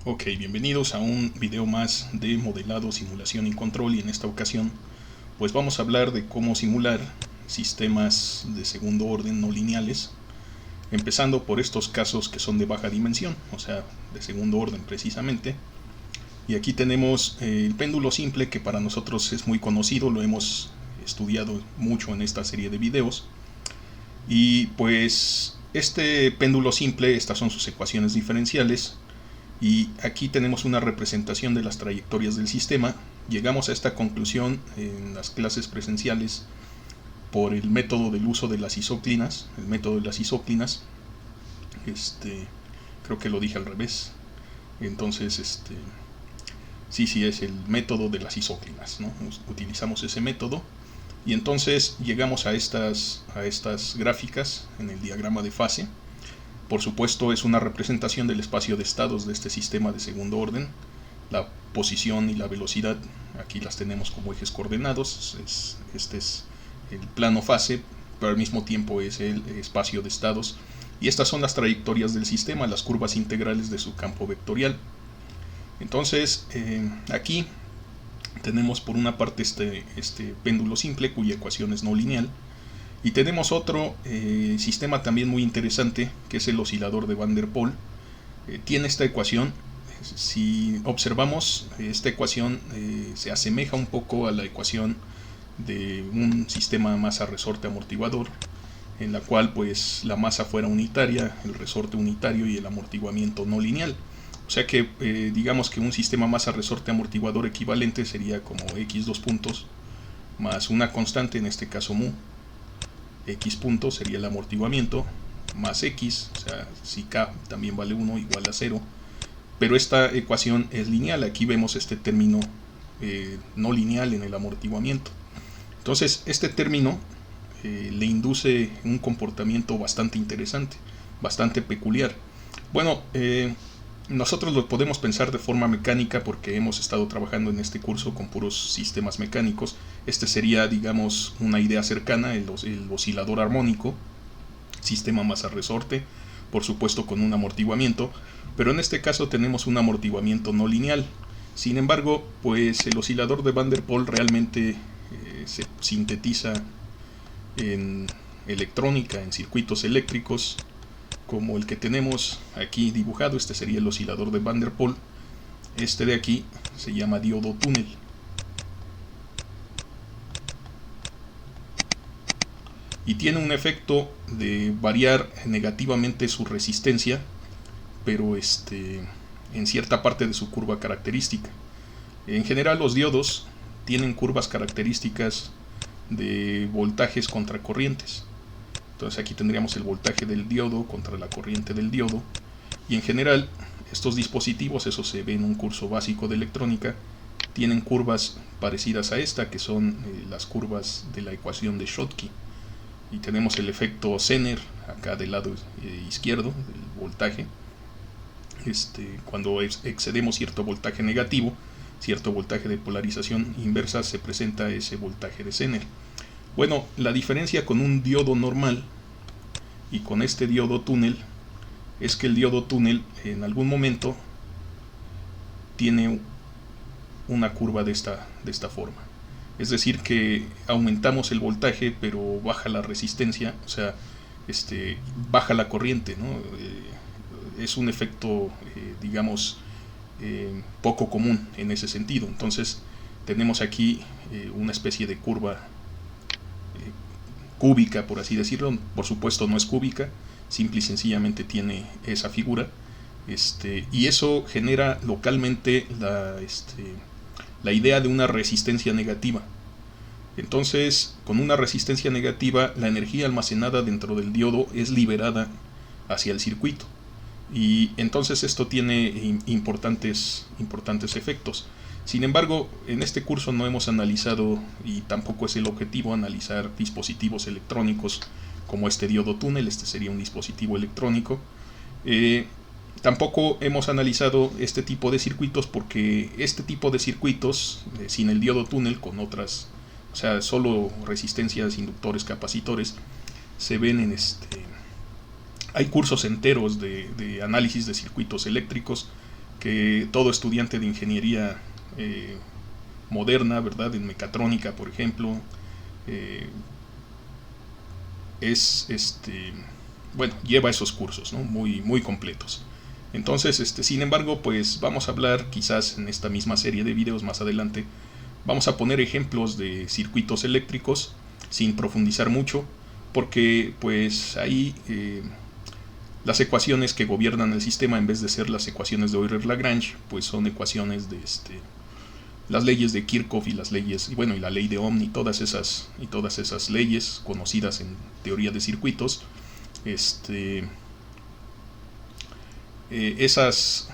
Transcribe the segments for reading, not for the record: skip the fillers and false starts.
Ok, bienvenidos a un video más de modelado, simulación y control, y en esta ocasión pues vamos a hablar de cómo simular sistemas de segundo orden no lineales, empezando por estos casos que son de baja dimensión, o sea, de segundo orden precisamente. Y aquí tenemos el péndulo simple, que para nosotros es muy conocido, lo hemos estudiado mucho en esta serie de videos. Y pues este péndulo simple, estas son sus ecuaciones diferenciales. Y aquí tenemos una representación de las trayectorias del sistema. Llegamos a esta conclusión en las clases presenciales por el método del uso de las isóclinas. El método de las isóclinas, creo que lo dije al revés. Entonces, sí, es el método de las isóclinas, ¿no? Utilizamos ese método y entonces llegamos a estas gráficas en el diagrama de fase. Por supuesto, es una representación del espacio de estados de este sistema de segundo orden. La posición y la velocidad aquí las tenemos como ejes coordenados. Este es el plano fase, pero al mismo tiempo es el espacio de estados. Y estas son las trayectorias del sistema, las curvas integrales de su campo vectorial. Entonces, aquí tenemos por una parte este péndulo simple cuya ecuación es no lineal. Y tenemos otro sistema también muy interesante, que es el oscilador de Van der Pol. Tiene esta ecuación. Si observamos, esta ecuación se asemeja un poco a la ecuación de un sistema masa-resorte amortiguador, en la cual pues la masa fuera unitaria, el resorte unitario y el amortiguamiento no lineal. O sea que digamos que un sistema masa-resorte amortiguador equivalente sería como x dos puntos más una constante, en este caso mu. X punto sería el amortiguamiento, más X, o sea, si K también vale 1, igual a 0. Pero esta ecuación es lineal. Aquí vemos este término no lineal en el amortiguamiento. Entonces, este término le induce un comportamiento bastante interesante, bastante peculiar. Bueno, nosotros lo podemos pensar de forma mecánica porque hemos estado trabajando en este curso con puros sistemas mecánicos. Este sería, digamos, una idea cercana, el oscilador armónico, sistema masa-resorte, por supuesto con un amortiguamiento, pero en este caso tenemos un amortiguamiento no lineal. Sin embargo, pues el oscilador de Van der Pol realmente se sintetiza en electrónica, en circuitos eléctricos, como el que tenemos aquí dibujado. Este sería el oscilador de Van der Pol. Este de aquí se llama diodo túnel. Y tiene un efecto de variar negativamente su resistencia, pero en cierta parte de su curva característica. En general, los diodos tienen curvas características de voltajes contra corrientes. Entonces aquí tendríamos el voltaje del diodo contra la corriente del diodo. Y en general, estos dispositivos, eso se ve en un curso básico de electrónica, tienen curvas parecidas a esta, que son las curvas de la ecuación de Schottky. Y tenemos el efecto Zener acá del lado izquierdo del voltaje. Cuando excedemos cierto voltaje negativo, cierto voltaje de polarización inversa, se presenta ese voltaje de Zener. Bueno, la diferencia con un diodo normal y con este diodo túnel es que el diodo túnel en algún momento tiene una curva de esta forma. Es decir, que aumentamos el voltaje pero baja la resistencia, o sea, baja la corriente, ¿no? Es un efecto, digamos, poco común en ese sentido. Entonces tenemos aquí una especie de curva cúbica, por así decirlo. Por supuesto no es cúbica, simple y sencillamente tiene esa figura, y eso genera localmente la idea de una resistencia negativa. Entonces, con una resistencia negativa, la energía almacenada dentro del diodo es liberada hacia el circuito, y entonces esto tiene importantes efectos. Sin embargo, en este curso no hemos analizado, y tampoco es el objetivo, analizar dispositivos electrónicos como este diodo túnel. Este sería un dispositivo electrónico. Tampoco hemos analizado este tipo de circuitos porque este tipo de circuitos, sin el diodo túnel, con otras, o sea, solo resistencias, inductores, capacitores, se ven en hay cursos enteros de análisis de circuitos eléctricos que todo estudiante de ingeniería moderna, ¿verdad? En mecatrónica, por ejemplo, lleva esos cursos, ¿no? Muy completos. Entonces, sin embargo, pues vamos a hablar quizás en esta misma serie de videos más adelante, vamos a poner ejemplos de circuitos eléctricos sin profundizar mucho, porque pues ahí las ecuaciones que gobiernan el sistema, en vez de ser las ecuaciones de Euler-Lagrange, pues son ecuaciones de las leyes de Kirchhoff y las leyes, y la ley de Ohm y todas esas leyes conocidas en teoría de circuitos. Esas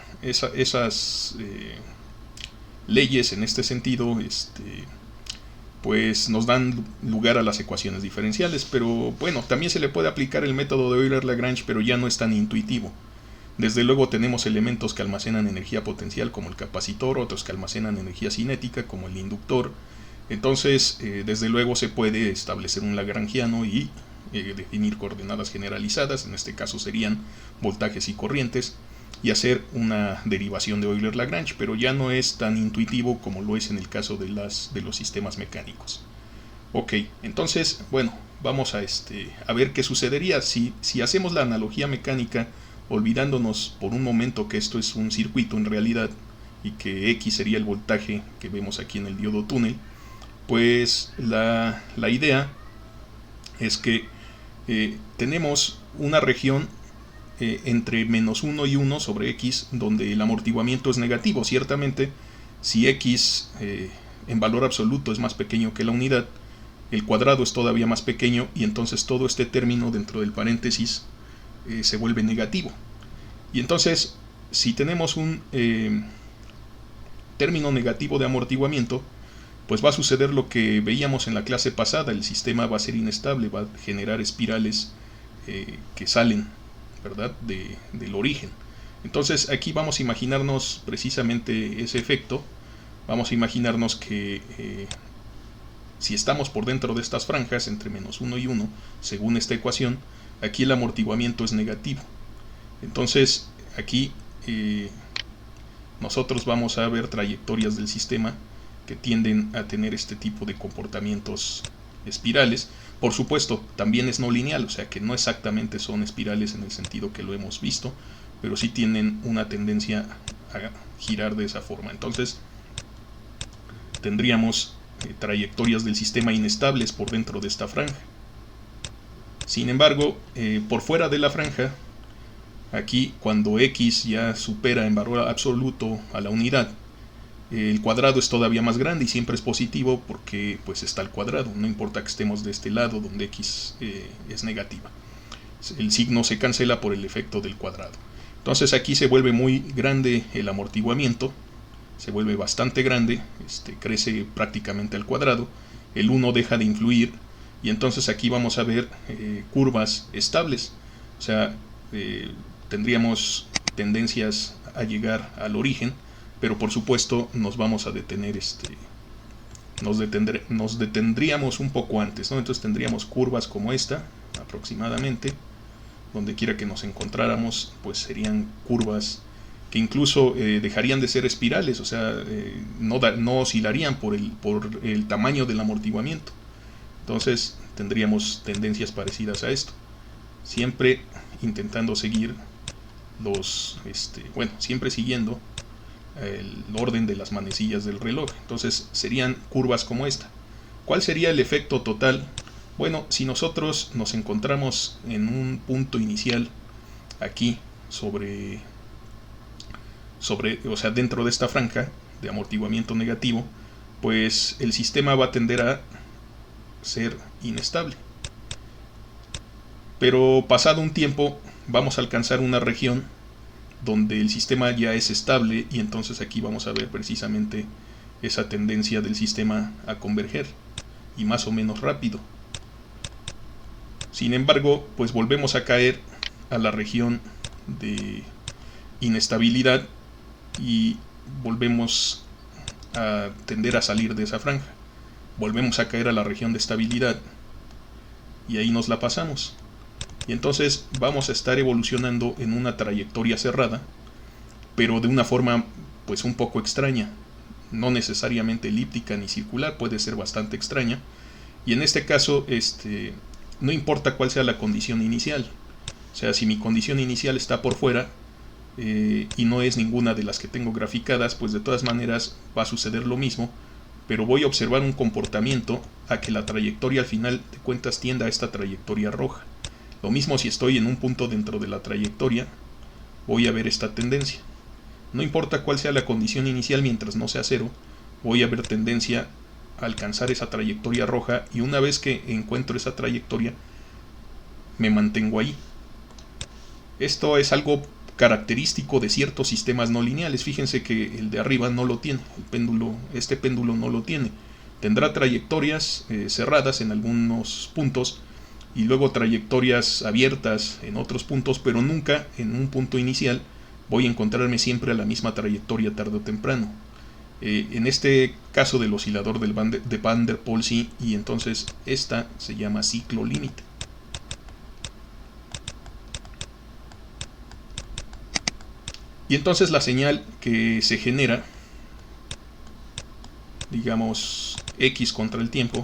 leyes en este sentido pues nos dan lugar a las ecuaciones diferenciales, pero bueno, también se le puede aplicar el método de Euler-Lagrange, pero ya no es tan intuitivo. Desde luego tenemos elementos que almacenan energía potencial como el capacitor, otros que almacenan energía cinética como el inductor. Entonces, desde luego se puede establecer un lagrangiano y definir coordenadas generalizadas, en este caso serían voltajes y corrientes, y hacer una derivación de Euler-Lagrange, pero ya no es tan intuitivo como lo es en el caso de los sistemas mecánicos. Ok, entonces, vamos a ver qué sucedería si hacemos la analogía mecánica, olvidándonos por un momento que esto es un circuito en realidad y que X sería el voltaje que vemos aquí en el diodo túnel. Pues la idea es que tenemos una región entre menos 1 y 1 sobre X, donde el amortiguamiento es negativo. Ciertamente, si X en valor absoluto es más pequeño que la unidad, el cuadrado es todavía más pequeño, y entonces todo este término dentro del paréntesis se vuelve negativo. Y entonces, si tenemos un término negativo de amortiguamiento, pues va a suceder lo que veíamos en la clase pasada: el sistema va a ser inestable, va a generar espirales que salen, ¿verdad?, del origen. Entonces aquí vamos a imaginarnos precisamente ese efecto. Vamos a imaginarnos que si estamos por dentro de estas franjas entre menos 1 y 1, según esta ecuación, aquí el amortiguamiento es negativo. Entonces aquí nosotros vamos a ver trayectorias del sistema que tienden a tener este tipo de comportamientos espirales. Por supuesto, también es no lineal, o sea que no exactamente son espirales en el sentido que lo hemos visto, pero sí tienen una tendencia a girar de esa forma. Entonces tendríamos trayectorias del sistema inestables por dentro de esta franja. Sin embargo, por fuera de la franja, aquí cuando X ya supera en valor absoluto a la unidad, el cuadrado es todavía más grande y siempre es positivo porque pues está al cuadrado, no importa que estemos de este lado donde X es negativa. El signo se cancela por el efecto del cuadrado. Entonces aquí se vuelve muy grande el amortiguamiento, se vuelve bastante grande, crece prácticamente al cuadrado, el 1 deja de influir, y entonces aquí vamos a ver curvas estables. O sea, tendríamos tendencias a llegar al origen, pero por supuesto nos vamos a detener, nos detendríamos un poco antes, ¿no? Entonces tendríamos curvas como esta, aproximadamente, donde quiera que nos encontráramos, pues serían curvas que incluso dejarían de ser espirales, o sea, no oscilarían por el tamaño del amortiguamiento. Entonces tendríamos tendencias parecidas a esto, siempre intentando seguir siempre siguiendo el orden de las manecillas del reloj. Entonces serían curvas como esta. ¿Cuál sería el efecto total? Bueno, si nosotros nos encontramos en un punto inicial aquí o sea, dentro de esta franja de amortiguamiento negativo, pues el sistema va a tender a ser inestable. Pero pasado un tiempo vamos a alcanzar una región donde el sistema ya es estable, y entonces aquí vamos a ver precisamente esa tendencia del sistema a converger, y más o menos rápido. Sin embargo, pues volvemos a caer a la región de inestabilidad y volvemos a tender a salir de esa franja. Volvemos a caer a la región de estabilidad y ahí nos la pasamos. Y entonces vamos a estar evolucionando en una trayectoria cerrada, pero de una forma pues un poco extraña, no necesariamente elíptica ni circular, puede ser bastante extraña. Y en este caso no importa cuál sea la condición inicial, o sea, si mi condición inicial está por fuera y no es ninguna de las que tengo graficadas, pues de todas maneras va a suceder lo mismo, pero voy a observar un comportamiento a que la trayectoria al final de cuentas tienda a esta trayectoria roja. Lo mismo si estoy en un punto dentro de la trayectoria, voy a ver esta tendencia. No importa cuál sea la condición inicial, mientras no sea cero, voy a ver tendencia a alcanzar esa trayectoria roja, y una vez que encuentro esa trayectoria, me mantengo ahí. Esto es algo característico de ciertos sistemas no lineales. Fíjense que el de arriba no lo tiene, este péndulo no lo tiene. Tendrá trayectorias cerradas en algunos puntos y luego trayectorias abiertas en otros puntos, pero nunca en un punto inicial voy a encontrarme siempre a la misma trayectoria tarde o temprano. En este caso del oscilador de Van der Pol sí, y entonces esta se llama ciclo límite. Y entonces la señal que se genera, digamos X contra el tiempo,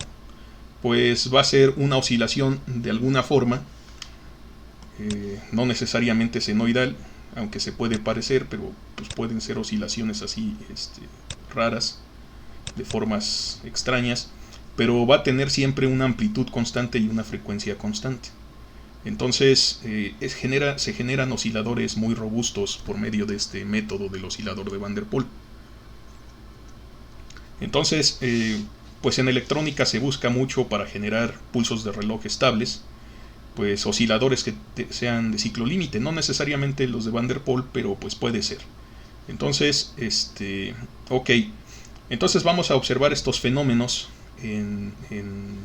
pues va a ser una oscilación de alguna forma, no necesariamente senoidal, aunque se puede parecer, pero pues pueden ser oscilaciones así raras, de formas extrañas, pero va a tener siempre una amplitud constante y una frecuencia constante. Entonces se generan osciladores muy robustos por medio de este método del oscilador de Van der Pol. Entonces, pues en electrónica se busca mucho para generar pulsos de reloj estables, pues osciladores que sean de ciclo límite, no necesariamente los de Van der Pol, pero pues puede ser. Entonces, ok, entonces vamos a observar estos fenómenos en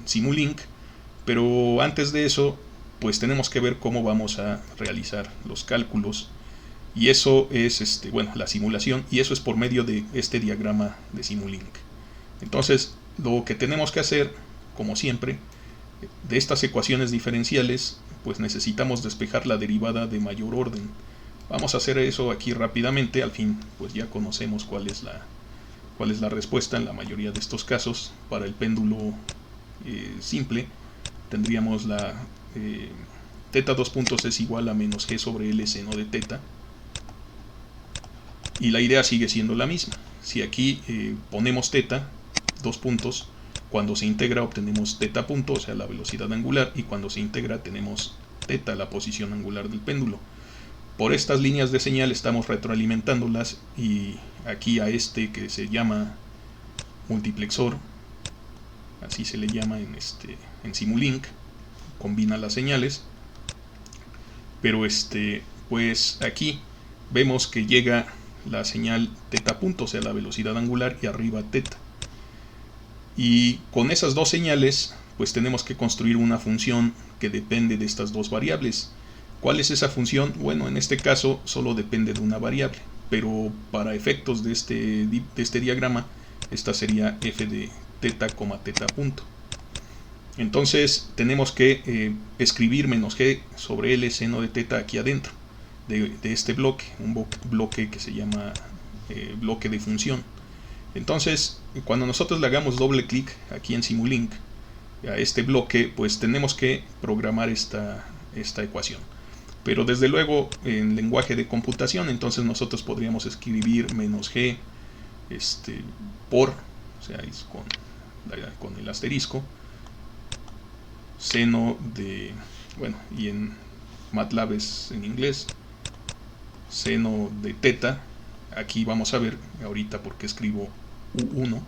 Simulink, pero antes de eso, pues tenemos que ver cómo vamos a realizar los cálculos, y eso es la simulación, y eso es por medio de este diagrama de Simulink. Entonces lo que tenemos que hacer, como siempre, de estas ecuaciones diferenciales, pues necesitamos despejar la derivada de mayor orden. Vamos a hacer eso aquí rápidamente. Al fin pues ya conocemos cuál es la respuesta en la mayoría de estos casos. Para el péndulo simple tendríamos la teta 2 puntos es igual a menos g sobre L seno de teta, y la idea sigue siendo la misma. Si aquí ponemos teta 2 puntos, cuando se integra obtenemos teta punto, o sea la velocidad angular, y cuando se integra tenemos teta, la posición angular del péndulo. Por estas líneas de señal estamos retroalimentándolas, y aquí a que se llama multiplexor, así se le llama en Simulink, combina las señales, pero pues aquí vemos que llega la señal teta punto, o sea la velocidad angular, y arriba teta. Y con esas dos señales pues tenemos que construir una función que depende de estas dos variables. ¿Cuál es esa función? Bueno, en este caso solo depende de una variable, pero para efectos de este diagrama, esta sería f de teta, teta punto. Entonces tenemos que escribir menos g sobre L seno de teta aquí adentro de este bloque, un bloque que se llama bloque de función. Entonces, cuando nosotros le hagamos doble clic aquí en Simulink a este bloque, pues tenemos que programar esta ecuación. Pero desde luego en lenguaje de computación, entonces nosotros podríamos escribir menos g por, o sea, es con el asterisco, seno de, bueno, y en MATLAB es en inglés, seno de teta. Aquí vamos a ver ahorita por qué escribo U1.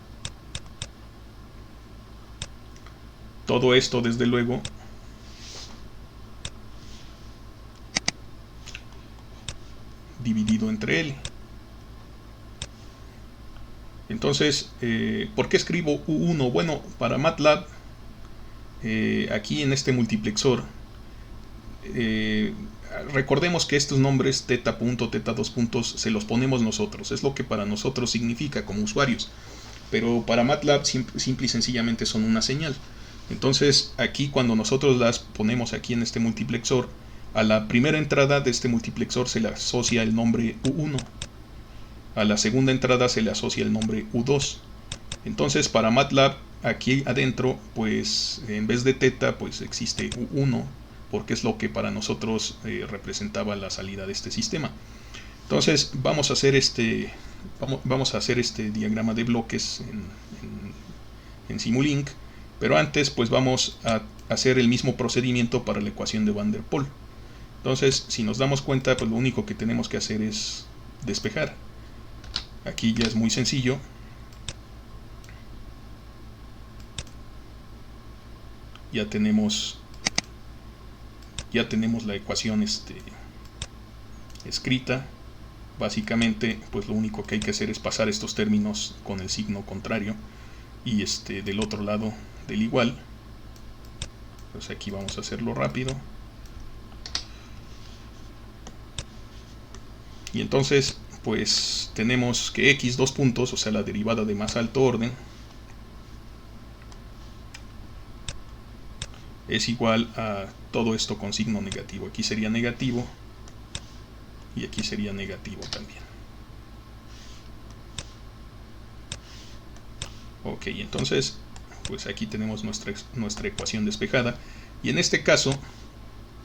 Todo esto desde luego dividido entre L. Entonces, ¿por qué escribo U1? Bueno, para MATLAB, aquí en este multiplexor, recordemos que estos nombres teta punto, teta 2 puntos, se los ponemos nosotros, es lo que para nosotros significa como usuarios, pero para MATLAB simple y sencillamente son una señal. Entonces aquí cuando nosotros las ponemos aquí en este multiplexor, a la primera entrada de este multiplexor se le asocia el nombre U1, a la segunda entrada se le asocia el nombre U2. Entonces para MATLAB aquí adentro, pues en vez de teta, pues existe U1, porque es lo que para nosotros representaba la salida de este sistema. Entonces vamos a hacer este diagrama de bloques en Simulink, pero antes pues vamos a hacer el mismo procedimiento para la ecuación de Van der Pol. Entonces, si nos damos cuenta, pues lo único que tenemos que hacer es despejar. Aquí ya es muy sencillo. Ya tenemos la ecuación escrita. Básicamente, pues lo único que hay que hacer es pasar estos términos con el signo contrario y del otro lado del igual. Pues aquí vamos a hacerlo rápido. Y entonces, pues tenemos que x dos puntos, o sea, la derivada de más alto orden, es igual a todo esto con signo negativo. Aquí sería negativo y aquí sería negativo también. Ok, entonces pues aquí tenemos nuestra ecuación despejada, y en este caso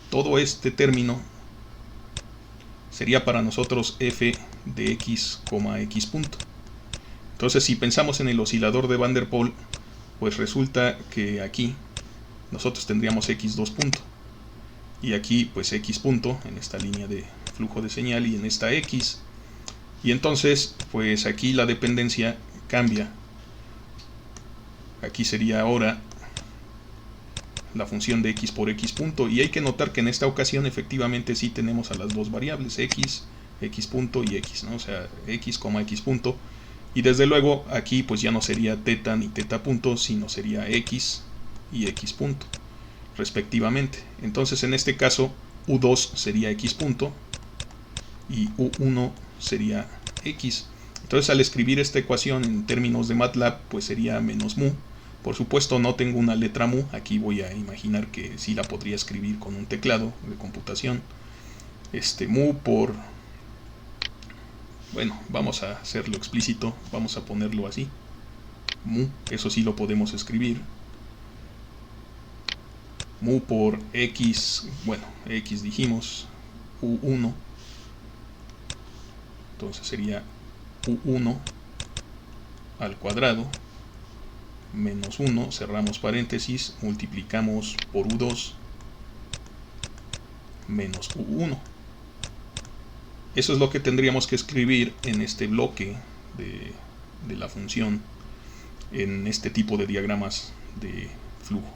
todo este término sería para nosotros f de x, x punto. Entonces, si pensamos en el oscilador de Van der Pol, pues resulta que aquí nosotros tendríamos x2 punto, y aquí pues x punto en esta línea de flujo de señal y en esta x, y entonces pues aquí la dependencia cambia. Aquí sería ahora la función de x por x punto, y hay que notar que en esta ocasión efectivamente sí tenemos a las dos variables, x punto y x, ¿no? O sea, x, x punto, y desde luego aquí pues ya no sería teta ni teta punto, sino sería x y x punto respectivamente. Entonces en este caso U2 sería x punto y U1 sería x. Entonces al escribir esta ecuación en términos de MATLAB, pues sería menos mu. Por supuesto no tengo una letra mu, aquí voy a imaginar que sí la podría escribir con un teclado de computación. Mu por, bueno, vamos a hacerlo explícito, vamos a ponerlo así, mu, eso sí lo podemos escribir. Mu por x, bueno, x dijimos, U1, entonces sería U1 al cuadrado menos 1, cerramos paréntesis, multiplicamos por U2 menos U1. Eso es lo que tendríamos que escribir en este bloque de la función, en este tipo de diagramas de flujo,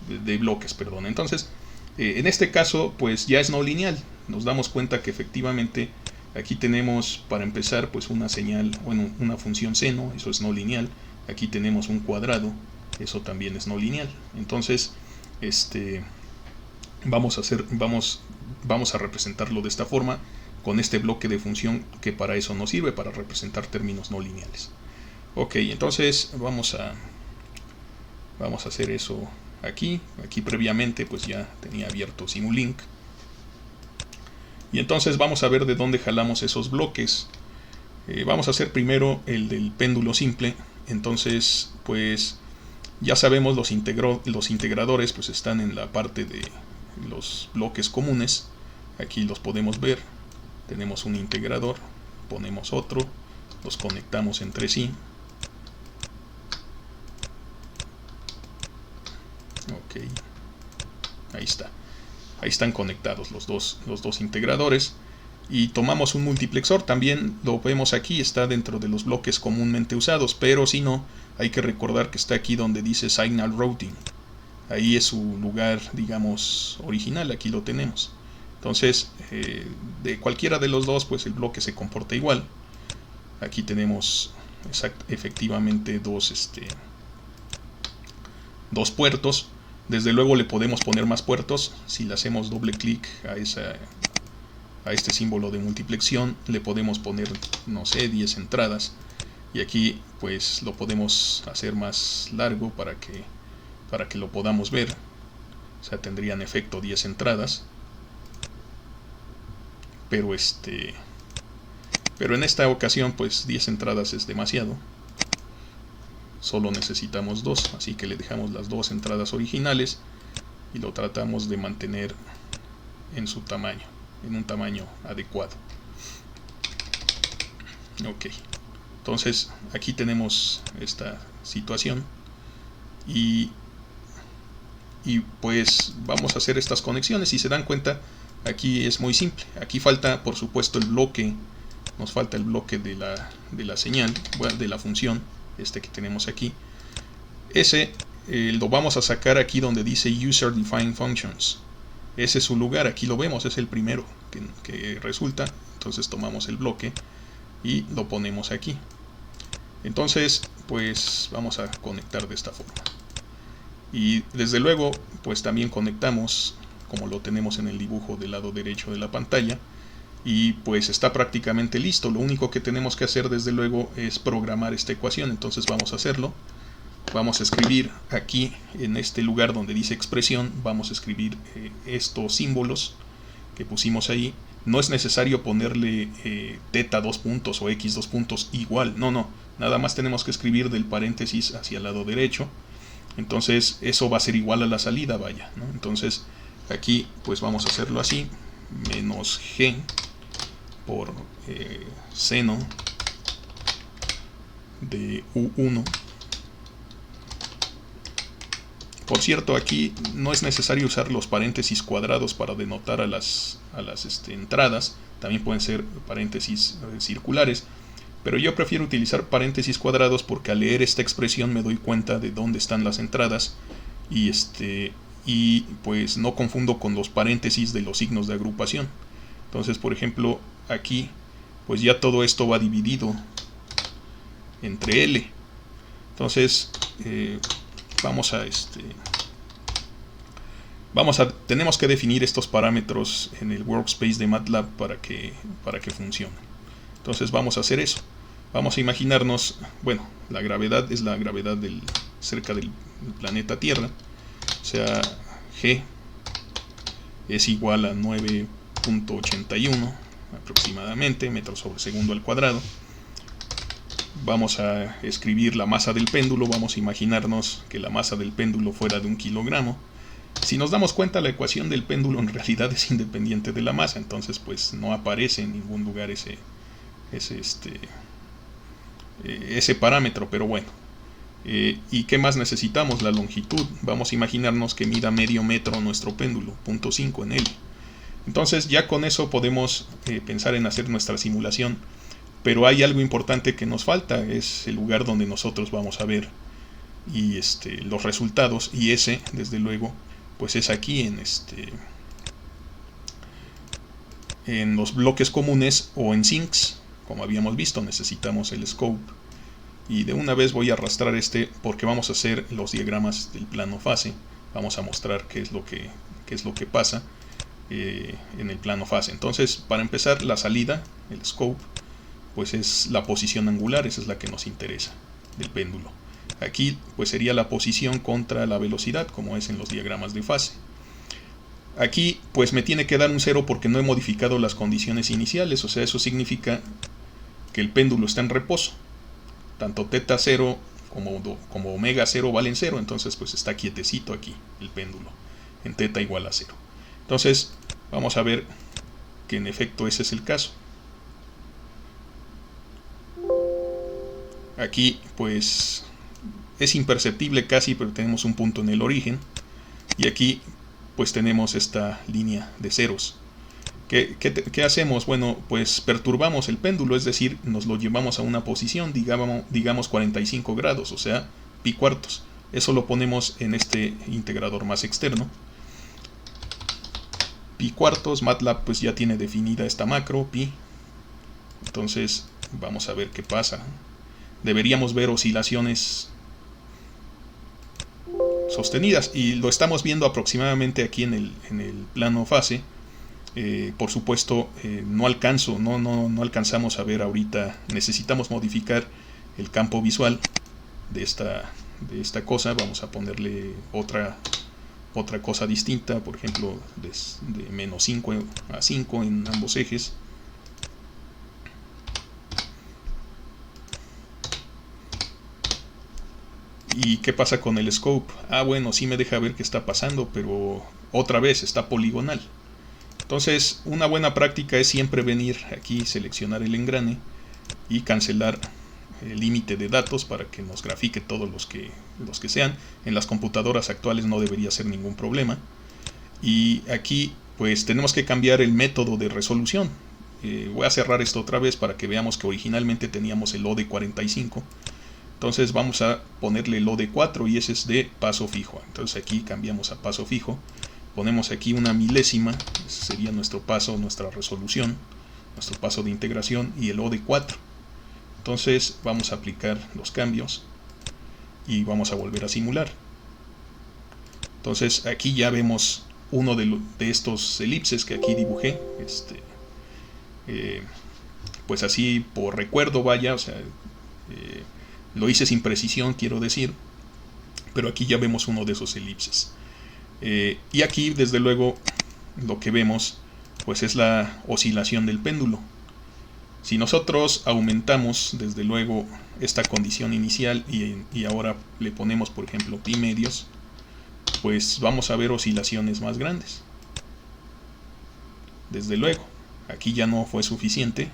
de bloques, perdón. Entonces, en este caso, pues ya es no lineal. Nos damos cuenta que efectivamente aquí tenemos, para empezar, pues una señal, bueno, una función seno, eso es no lineal. Aquí tenemos un cuadrado, eso también es no lineal. Entonces, vamos a representarlo de esta forma, con este bloque de función que para eso nos sirve, para representar términos no lineales. Ok, entonces vamos a hacer eso aquí. Aquí previamente pues ya tenía abierto Simulink. Y entonces vamos a ver de dónde jalamos esos bloques. Vamos a hacer primero el del péndulo simple. Entonces pues ya sabemos los integradores pues están en la parte de los bloques comunes. Aquí los podemos ver. Tenemos un integrador, ponemos otro, los conectamos entre sí. Ok, ahí está. Ahí están conectados los dos integradores. Y tomamos un multiplexor, también lo vemos aquí, está dentro de los bloques comúnmente usados, pero si no, hay que recordar que está aquí donde dice Signal Routing. Ahí es su lugar, digamos, original, aquí lo tenemos. Entonces, de cualquiera de los dos, pues el bloque se comporta igual. Aquí tenemos efectivamente dos puertos. Desde luego le podemos poner más puertos. Si le hacemos doble clic a este símbolo de multiplexión, le podemos poner, no sé, 10 entradas. Y aquí pues lo podemos hacer más largo para que lo podamos ver. O sea, tendría en efecto 10 entradas. Pero Pero en esta ocasión pues 10 entradas es demasiado. Solo necesitamos 2, así que le dejamos las 2 entradas originales y lo tratamos de mantener en su tamaño, en un tamaño adecuado. Ok, entonces aquí tenemos esta situación y pues vamos a hacer estas conexiones. Si se dan cuenta, aquí es muy simple. Aquí falta por supuesto el bloque, nos falta el bloque de la señal, bueno, de la función que tenemos aquí. Ese lo vamos a sacar aquí donde dice User Defined Functions. Ese es su lugar, aquí lo vemos, es el primero que resulta. Entonces tomamos el bloque y lo ponemos aquí. Entonces pues vamos a conectar de esta forma. Y desde luego pues también conectamos como lo tenemos en el dibujo del lado derecho de la pantalla. Y pues está prácticamente listo. Lo único que tenemos que hacer desde luego es programar esta ecuación. Entonces vamos a hacerlo. Vamos a escribir aquí en este lugar donde dice expresión, vamos a escribir estos símbolos que pusimos ahí. No es necesario ponerle teta 2 puntos o x 2 puntos igual, no, nada más tenemos que escribir del paréntesis hacia el lado derecho. Entonces eso va a ser igual a la salida, vaya, ¿no? Entonces aquí pues vamos a hacerlo así, menos g por seno de u1. Por cierto, aquí no es necesario usar los paréntesis cuadrados para denotar a las entradas. También pueden ser paréntesis circulares. Pero yo prefiero utilizar paréntesis cuadrados porque al leer esta expresión me doy cuenta de dónde están las entradas. Y pues no confundo con los paréntesis de los signos de agrupación. Entonces, por ejemplo, aquí pues ya todo esto va dividido entre L. Entonces tenemos que definir estos parámetros en el workspace de MATLAB para que funcione. Entonces vamos a hacer eso. Vamos a imaginarnos, bueno, la gravedad es la gravedad cerca del planeta Tierra. O sea, G es igual a 9.81 aproximadamente metros sobre segundo al cuadrado. Vamos a escribir la masa del péndulo. Vamos a imaginarnos que la masa del péndulo fuera de 1 kilogramo. Si nos damos cuenta, la ecuación del péndulo en realidad es independiente de la masa. Entonces pues no aparece en ningún lugar ese parámetro. Pero bueno, ¿y qué más necesitamos? La longitud. Vamos a imaginarnos que mida medio metro nuestro péndulo, 0.5 en L. Entonces ya con eso podemos pensar en hacer nuestra simulación. Pero hay algo importante que nos falta, es el lugar donde nosotros vamos a ver y los resultados, y ese desde luego pues es aquí en los bloques comunes o en sinks. Como habíamos visto, necesitamos el scope, y de una vez voy a arrastrar porque vamos a hacer los diagramas del plano fase. Vamos a mostrar qué es lo que pasa en el plano fase. Entonces, para empezar, la salida, el scope, pues es la posición angular, esa es la que nos interesa del péndulo. Aquí pues sería la posición contra la velocidad, como es en los diagramas de fase. Aquí pues me tiene que dar un 0 porque no he modificado las condiciones iniciales, o sea, eso significa que el péndulo está en reposo. Tanto teta 0 como omega 0 valen 0, entonces pues está quietecito aquí el péndulo, en teta igual a 0. Entonces vamos a ver que en efecto ese es el caso. Aquí pues es imperceptible casi, pero tenemos un punto en el origen, y aquí pues tenemos esta línea de ceros. ¿Qué hacemos? Bueno, pues perturbamos el péndulo, es decir, nos lo llevamos a una posición, digamos 45 grados, o sea, pi cuartos. Eso lo ponemos en este integrador más externo. Pi cuartos, MATLAB pues ya tiene definida esta macro, pi. Entonces vamos a ver qué pasa. Deberíamos ver oscilaciones sostenidas, y lo estamos viendo aproximadamente aquí en el plano fase. Por supuesto no alcanzamos a ver ahorita, necesitamos modificar el campo visual de esta cosa. Vamos a ponerle otra cosa distinta, por ejemplo de menos 5 a 5 en ambos ejes. ¿Y qué pasa con el scope? Bueno, sí me deja ver qué está pasando, pero otra vez está poligonal. Entonces, una buena práctica es siempre venir aquí, seleccionar el engrane y cancelar el límite de datos para que nos grafique todos los que sean. En las computadoras actuales no debería ser ningún problema. Y aquí pues tenemos que cambiar el método de resolución. Voy a cerrar esto otra vez para que veamos que originalmente teníamos el OD45. Entonces vamos a ponerle el OD4 y ese es de paso fijo. Entonces aquí cambiamos a paso fijo. Ponemos aquí una milésima, ese sería nuestro paso, nuestra resolución, nuestro paso de integración, y el OD4. Entonces vamos a aplicar los cambios y vamos a volver a simular. Entonces aquí ya vemos uno de estos elipses que aquí dibujé. Pues así por recuerdo, vaya, o sea, lo hice sin precisión, quiero decir, pero aquí ya vemos uno de esos elipses. Y aquí desde luego lo que vemos pues es la oscilación del péndulo. Si nosotros aumentamos desde luego esta condición inicial y ahora le ponemos por ejemplo pi medios, pues vamos a ver oscilaciones más grandes. Desde luego, aquí ya no fue suficiente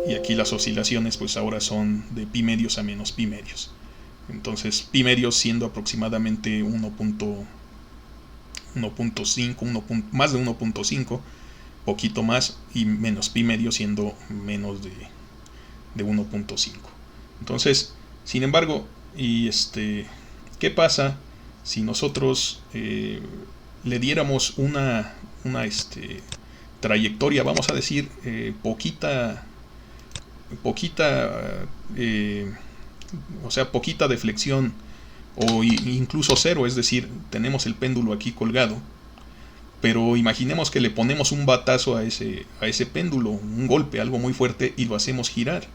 y aquí las oscilaciones pues ahora son de pi medios a menos pi medios. Entonces pi medios siendo aproximadamente 1.5, más de 1.5, poquito más, y menos pi medio siendo menos de 1.5. Entonces, sin embargo, ¿qué pasa si nosotros le diéramos una trayectoria, vamos a decir, poquita deflexión o incluso cero? Es decir, tenemos el péndulo aquí colgado, pero imaginemos que le ponemos un batazo a ese péndulo, un golpe, algo muy fuerte, y lo hacemos girar.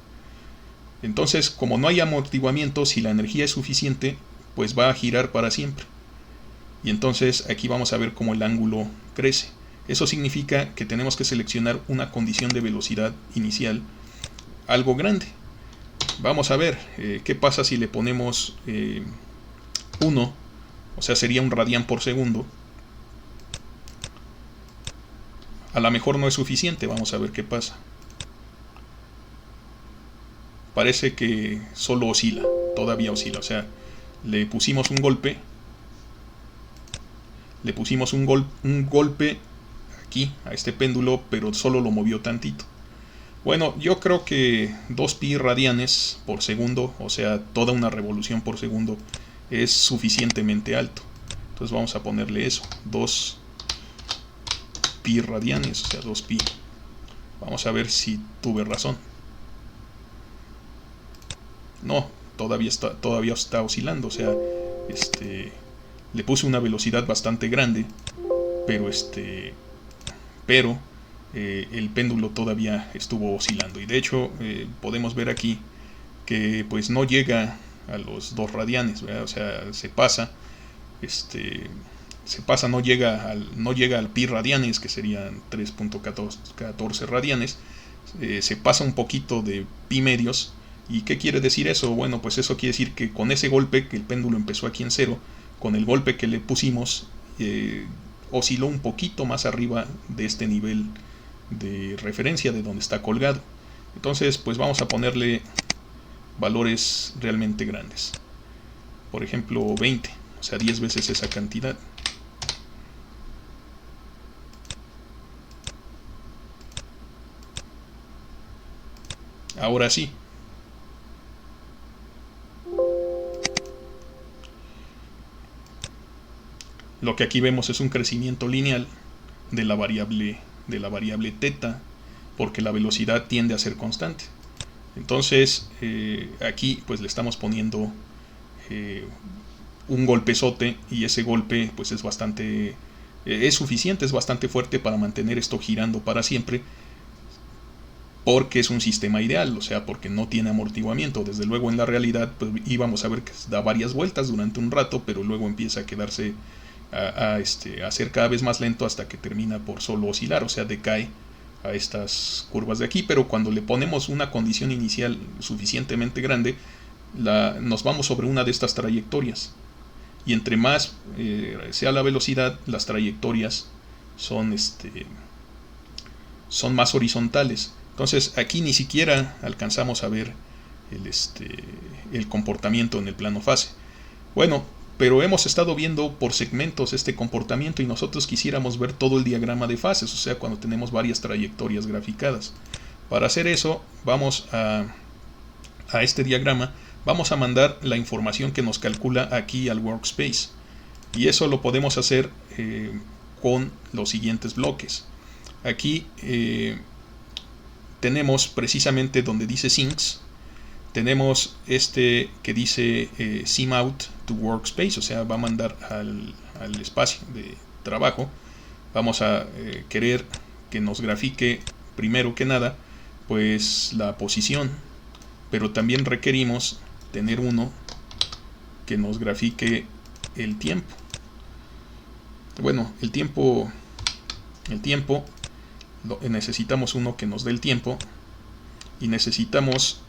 Entonces, como no hay amortiguamiento, si la energía es suficiente, pues va a girar para siempre. Y entonces aquí vamos a ver cómo el ángulo crece. Eso significa que tenemos que seleccionar una condición de velocidad inicial algo grande. Vamos a ver qué pasa si le ponemos 1, o sea, sería un radián por segundo. A lo mejor no es suficiente, vamos a ver qué pasa. Parece que solo oscila, todavía oscila, o sea, le pusimos un golpe aquí a este péndulo, pero solo lo movió tantito. Bueno, yo creo que 2 pi radianes por segundo, o sea, toda una revolución por segundo, es suficientemente alto. Entonces vamos a ponerle eso, 2 pi radianes, o sea, 2 pi. Vamos a ver si tuve razón. No, todavía está oscilando, o sea, le puse una velocidad bastante grande, pero el péndulo todavía estuvo oscilando, y de hecho podemos ver aquí que pues no llega a los 2 radianes, ¿verdad? O sea, se pasa, no llega al pi radianes, que serían 3.14 radianes, se pasa un poquito de pi medios. ¿Y qué quiere decir eso? Bueno, pues eso quiere decir que con ese golpe, que el péndulo empezó aquí en 0, con el golpe que le pusimos, osciló un poquito más arriba de este nivel de referencia de donde está colgado. Entonces, pues vamos a ponerle valores realmente grandes. Por ejemplo, 20, o sea, 10 veces esa cantidad. Ahora sí. Lo que aquí vemos es un crecimiento lineal de la variable teta, porque la velocidad tiende a ser constante. Entonces aquí pues le estamos poniendo un golpezote, y ese golpe pues es suficiente, es bastante fuerte para mantener esto girando para siempre, porque es un sistema ideal, o sea, porque no tiene amortiguamiento. Desde luego en la realidad pues íbamos a ver que da varias vueltas durante un rato, pero luego empieza a quedarse a ser cada vez más lento hasta que termina por solo oscilar, o sea, decae a estas curvas de aquí. Pero cuando le ponemos una condición inicial suficientemente grande, nos vamos sobre una de estas trayectorias. Y entre más sea la velocidad, las trayectorias son, son más horizontales. Entonces aquí ni siquiera alcanzamos a ver el comportamiento en el plano fase. Bueno, pero hemos estado viendo por segmentos este comportamiento y nosotros quisiéramos ver todo el diagrama de fases, o sea, cuando tenemos varias trayectorias graficadas. Para hacer eso, vamos a este diagrama, vamos a mandar la información que nos calcula aquí al workspace. Y eso lo podemos hacer con los siguientes bloques. Aquí tenemos precisamente donde dice Sinks, tenemos que dice sim out to workspace, o sea, va a mandar al espacio de trabajo. Vamos a querer que nos grafique primero que nada pues la posición, pero también requerimos tener uno que nos grafique el tiempo. Bueno, el tiempo necesitamos uno que nos dé el tiempo y necesitamos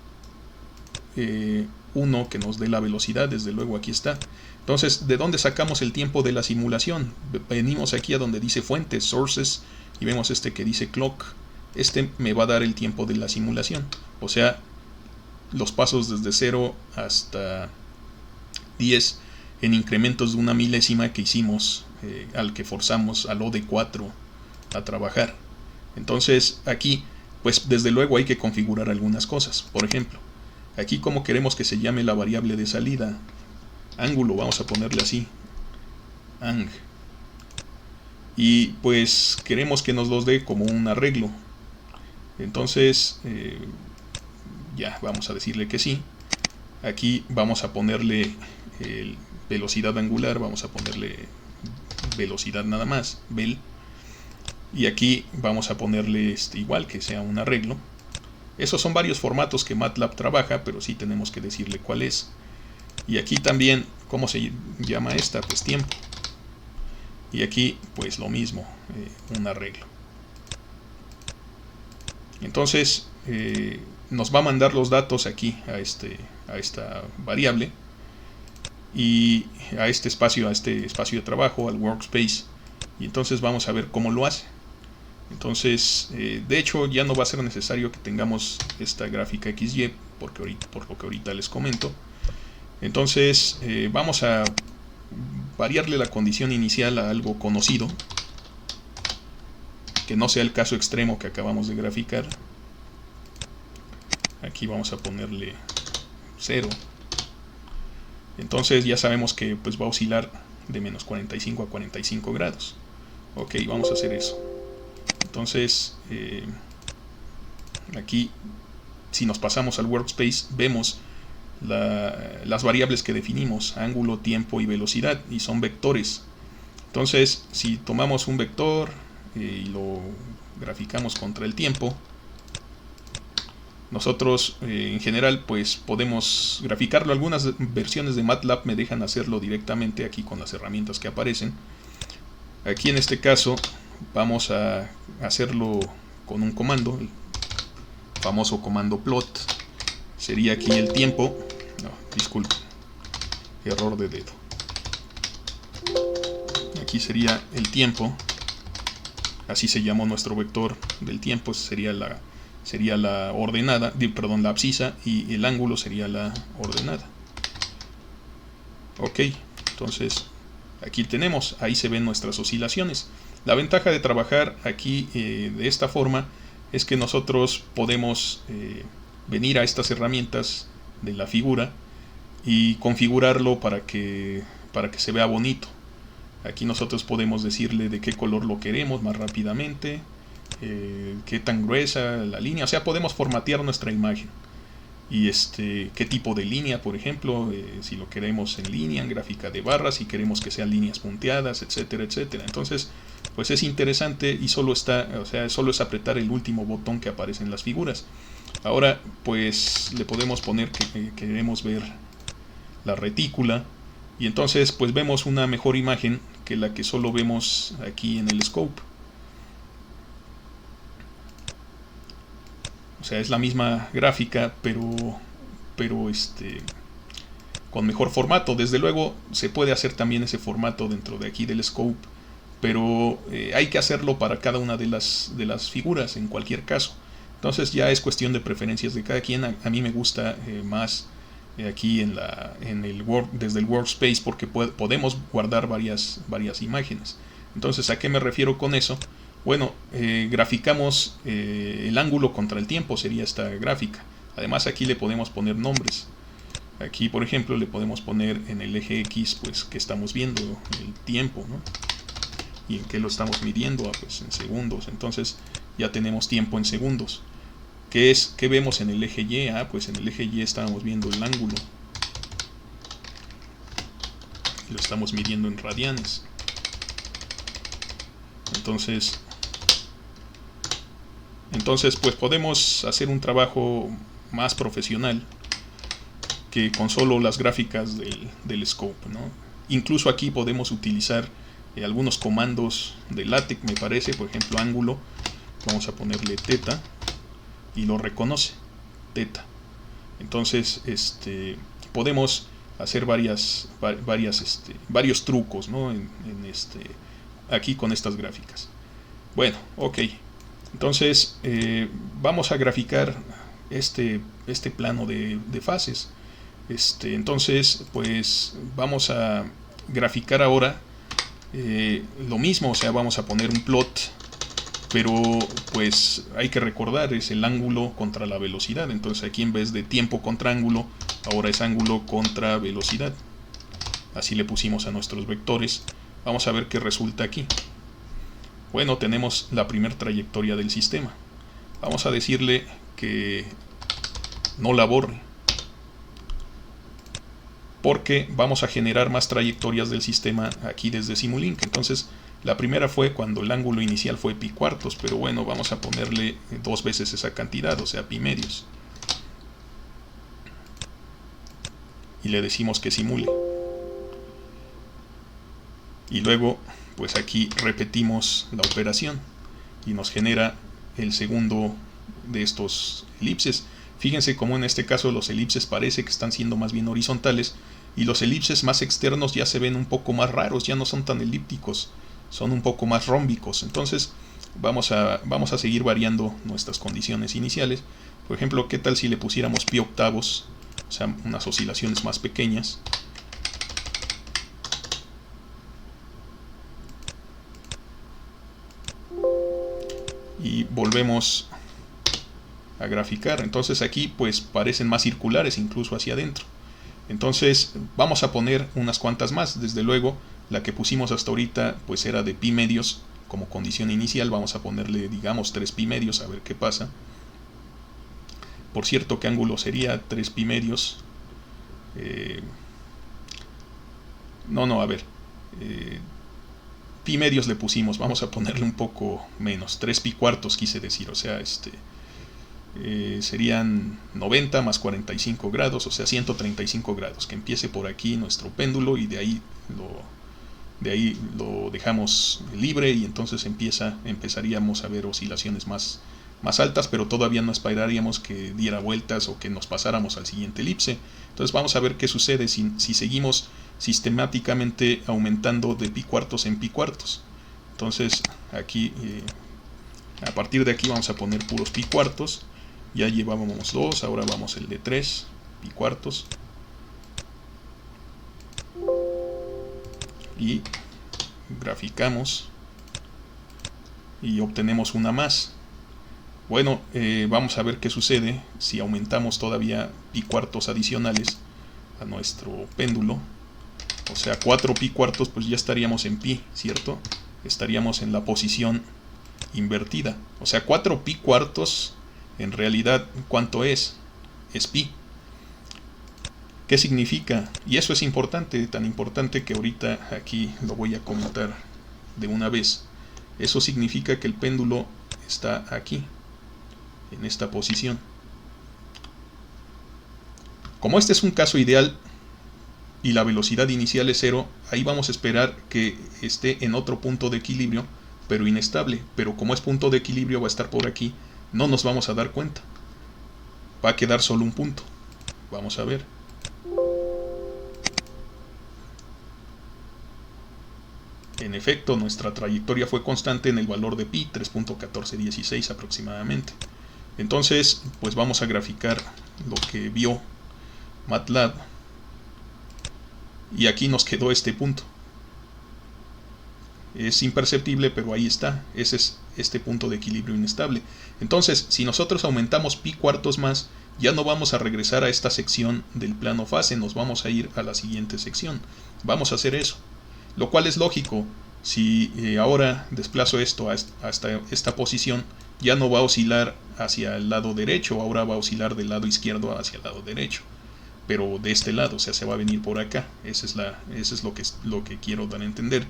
uno que nos dé la velocidad. Desde luego aquí está. Entonces, ¿de dónde sacamos el tiempo de la simulación? Venimos aquí a donde dice fuentes, sources, y vemos que dice clock. Me va a dar el tiempo de la simulación, o sea, los pasos desde 0 hasta 10 en incrementos de una milésima que hicimos al que forzamos al OD4 a trabajar. Entonces aquí pues desde luego hay que configurar algunas cosas. Por ejemplo, aquí como queremos que se llame la variable de salida, ángulo, vamos a ponerle así, ang, y pues queremos que nos los dé como un arreglo. Entonces ya vamos a decirle que sí. Aquí vamos a ponerle velocidad angular, vamos a ponerle velocidad nada más, vel, y aquí vamos a ponerle igual, que sea un arreglo. Esos son varios formatos que MATLAB trabaja, pero sí tenemos que decirle cuál es. Y aquí también, ¿cómo se llama esta? Pues tiempo. Y aquí pues lo mismo, un arreglo. Entonces nos va a mandar los datos aquí a esta variable y a este espacio de trabajo, al workspace, y entonces vamos a ver cómo lo hace. Entonces de hecho ya no va a ser necesario que tengamos esta gráfica XY por lo que ahorita les comento. Entonces vamos a variarle la condición inicial a algo conocido, que no sea el caso extremo que acabamos de graficar. Aquí vamos a ponerle 0. Entonces ya sabemos que pues va a oscilar de menos 45 a 45 grados. Ok, vamos a hacer eso. Entonces aquí si nos pasamos al workspace vemos las variables que definimos, ángulo, tiempo y velocidad, y son vectores. Entonces si tomamos un vector y lo graficamos contra el tiempo, nosotros en general pues podemos graficarlo. Algunas versiones de MATLAB me dejan hacerlo directamente aquí con las herramientas que aparecen. Aquí en este caso vamos a hacerlo con un comando, el famoso comando plot. Sería aquí el tiempo, no, disculpe, error de dedo. Aquí sería el tiempo, así se llamó nuestro vector del tiempo, sería la ordenada, perdón, la abscisa, y el ángulo sería la ordenada. Ok, entonces aquí tenemos, ahí se ven nuestras oscilaciones. La ventaja de trabajar aquí de esta forma es que nosotros podemos venir a estas herramientas de la figura y configurarlo para que se vea bonito. Aquí nosotros podemos decirle de qué color lo queremos más rápidamente, qué tan gruesa la línea, o sea, podemos formatear nuestra imagen. Y qué tipo de línea, por ejemplo, si lo queremos en línea, en gráfica de barras, si queremos que sean líneas punteadas, etcétera, etcétera. Entonces, pues es interesante y solo es apretar el último botón que aparece en las figuras. Ahora, pues le podemos poner que queremos ver la retícula, y entonces pues vemos una mejor imagen que la que solo vemos aquí en el scope. O sea, es la misma gráfica, pero con mejor formato. Desde luego se puede hacer también ese formato dentro de aquí del scope, pero hay que hacerlo para cada una de las figuras en cualquier caso. Entonces ya es cuestión de preferencias de cada quien. A mí me gusta más aquí desde el workspace, porque podemos guardar varias imágenes. Entonces, ¿a qué me refiero con eso? Bueno, graficamos el ángulo contra el tiempo, sería esta gráfica. Además, aquí le podemos poner nombres. Aquí, por ejemplo, le podemos poner en el eje X, pues, que estamos viendo el tiempo, ¿no? ¿Y en qué lo estamos midiendo? Pues en segundos. Entonces ya tenemos tiempo en segundos. ¿Qué vemos en el eje Y? Pues en el eje Y estábamos viendo el ángulo. Lo estamos midiendo en radianes. Entonces pues podemos hacer un trabajo más profesional que con solo las gráficas del scope, ¿no? Incluso aquí podemos utilizar algunos comandos de LaTeX, me parece. Por ejemplo, ángulo, vamos a ponerle θ y lo reconoce, θ. Entonces podemos hacer varios trucos, ¿no? Aquí con estas gráficas. Bueno, ok. Entonces vamos a graficar este plano de fases. Entonces pues vamos a graficar ahora lo mismo, o sea, vamos a poner un plot, pero pues hay que recordar, es el ángulo contra la velocidad. Entonces aquí, en vez de tiempo contra ángulo, ahora es ángulo contra velocidad. Así le pusimos a nuestros vectores. Vamos a ver qué resulta aquí. Bueno, tenemos la primera trayectoria del sistema. Vamos a decirle que no la borre, porque vamos a generar más trayectorias del sistema aquí desde Simulink. Entonces la primera fue cuando el ángulo inicial fue pi cuartos, pero bueno, vamos a ponerle 2 veces esa cantidad, o sea, pi medios. Y le decimos que simule. Y luego pues aquí repetimos la operación y nos genera el segundo de estos elipses. Fíjense cómo en este caso los elipses parece que están siendo más bien horizontales, y los elipses más externos ya se ven un poco más raros, ya no son tan elípticos, son un poco más rómbicos. Entonces vamos a seguir variando nuestras condiciones iniciales. Por ejemplo, ¿qué tal si le pusiéramos pi octavos? O sea, unas oscilaciones más pequeñas. Y volvemos a graficar. Entonces aquí pues parecen más circulares, incluso hacia adentro. Entonces vamos a poner unas cuantas más. Desde luego la que pusimos hasta ahorita pues era de pi medios como condición inicial. Vamos a ponerle, digamos, 3 pi medios, a ver qué pasa. Por cierto, ¿qué ángulo sería 3 pi medios? A ver, pi medios le pusimos, vamos a ponerle un poco menos, 3 pi cuartos quise decir, o sea, serían 90 más 45 grados, o sea 135 grados, que empiece por aquí nuestro péndulo, y de ahí lo dejamos libre, y entonces empezaríamos a ver oscilaciones más altas, pero todavía no esperaríamos que diera vueltas o que nos pasáramos al siguiente elipse. Entonces vamos a ver qué sucede si seguimos sistemáticamente aumentando de pi cuartos en pi cuartos. Entonces aquí a partir de aquí vamos a poner puros pi cuartos. Ya llevábamos 2, ahora vamos el de 3 pi cuartos, y graficamos y obtenemos una más. Bueno, vamos a ver qué sucede si aumentamos todavía pi cuartos adicionales a nuestro péndulo. O sea, 4 pi cuartos, pues ya estaríamos en pi, ¿cierto? Estaríamos en la posición invertida. O sea, 4 pi cuartos, en realidad, ¿cuánto es? Es pi. ¿Qué significa? Y eso es importante, tan importante que ahorita aquí lo voy a comentar de una vez. Eso significa que el péndulo está aquí, en esta posición. Como este es un caso ideal y la velocidad inicial es 0, ahí vamos a esperar que esté en otro punto de equilibrio, pero inestable. Pero como es punto de equilibrio, va a estar por aquí, no nos vamos a dar cuenta. Va a quedar solo un punto. Vamos a ver. En efecto, nuestra trayectoria fue constante en el valor de pi, 3.1416 aproximadamente. Entonces, pues vamos a graficar lo que vio MATLAB. Y aquí nos quedó este punto. Es imperceptible, pero ahí está. Ese es este punto de equilibrio inestable. Entonces, si nosotros aumentamos pi cuartos más, ya no vamos a regresar a esta sección del plano fase, nos vamos a ir a la siguiente sección. Vamos a hacer eso. Lo cual es lógico. Si ahora desplazo esto hasta esta posición, ya no va a oscilar hacia el lado derecho, ahora va a oscilar del lado izquierdo hacia el lado derecho. Pero de este lado, o sea, se va a venir por acá. Eso es lo que quiero dar a entender.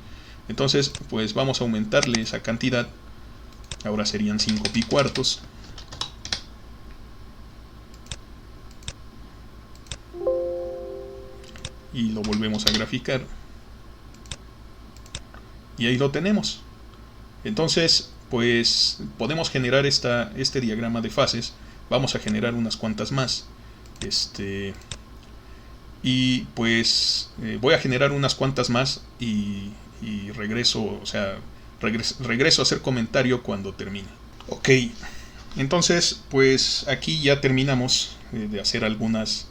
Entonces, pues vamos a aumentarle esa cantidad. Ahora serían 5 pi cuartos. Y lo volvemos a graficar. Y ahí lo tenemos. Entonces, pues podemos generar este diagrama de fases. Vamos a generar unas cuantas más. Y pues voy a generar unas cuantas más y regreso, o sea, regreso a hacer comentario cuando termine. Ok, entonces pues aquí ya terminamos de hacer algunas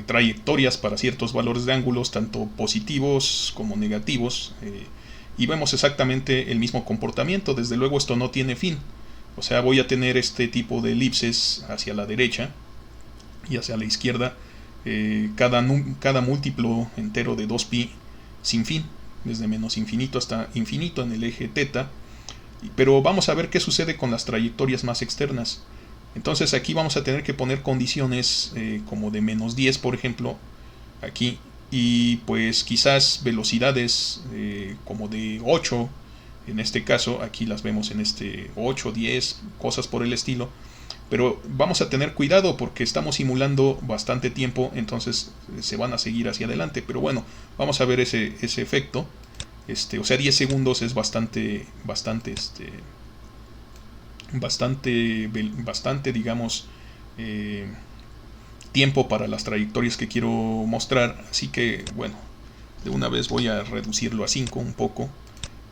trayectorias para ciertos valores de ángulos, tanto positivos como negativos, y vemos exactamente el mismo comportamiento. Desde luego esto no tiene fin, o sea, voy a tener este tipo de elipses hacia la derecha y hacia la izquierda, cada múltiplo entero de 2pi sin fin, desde menos infinito hasta infinito en el eje teta. Pero vamos a ver qué sucede con las trayectorias más externas. Entonces aquí vamos a tener que poner condiciones como de menos 10, por ejemplo, aquí, y pues quizás velocidades como de 8, en este caso, aquí las vemos en 8, 10, cosas por el estilo. Pero vamos a tener cuidado porque estamos simulando bastante tiempo, entonces se van a seguir hacia adelante. Pero bueno, vamos a ver ese efecto. O sea, 10 segundos es bastante, digamos, tiempo para las trayectorias que quiero mostrar. Así que, bueno, de una vez voy a reducirlo a 5 un poco.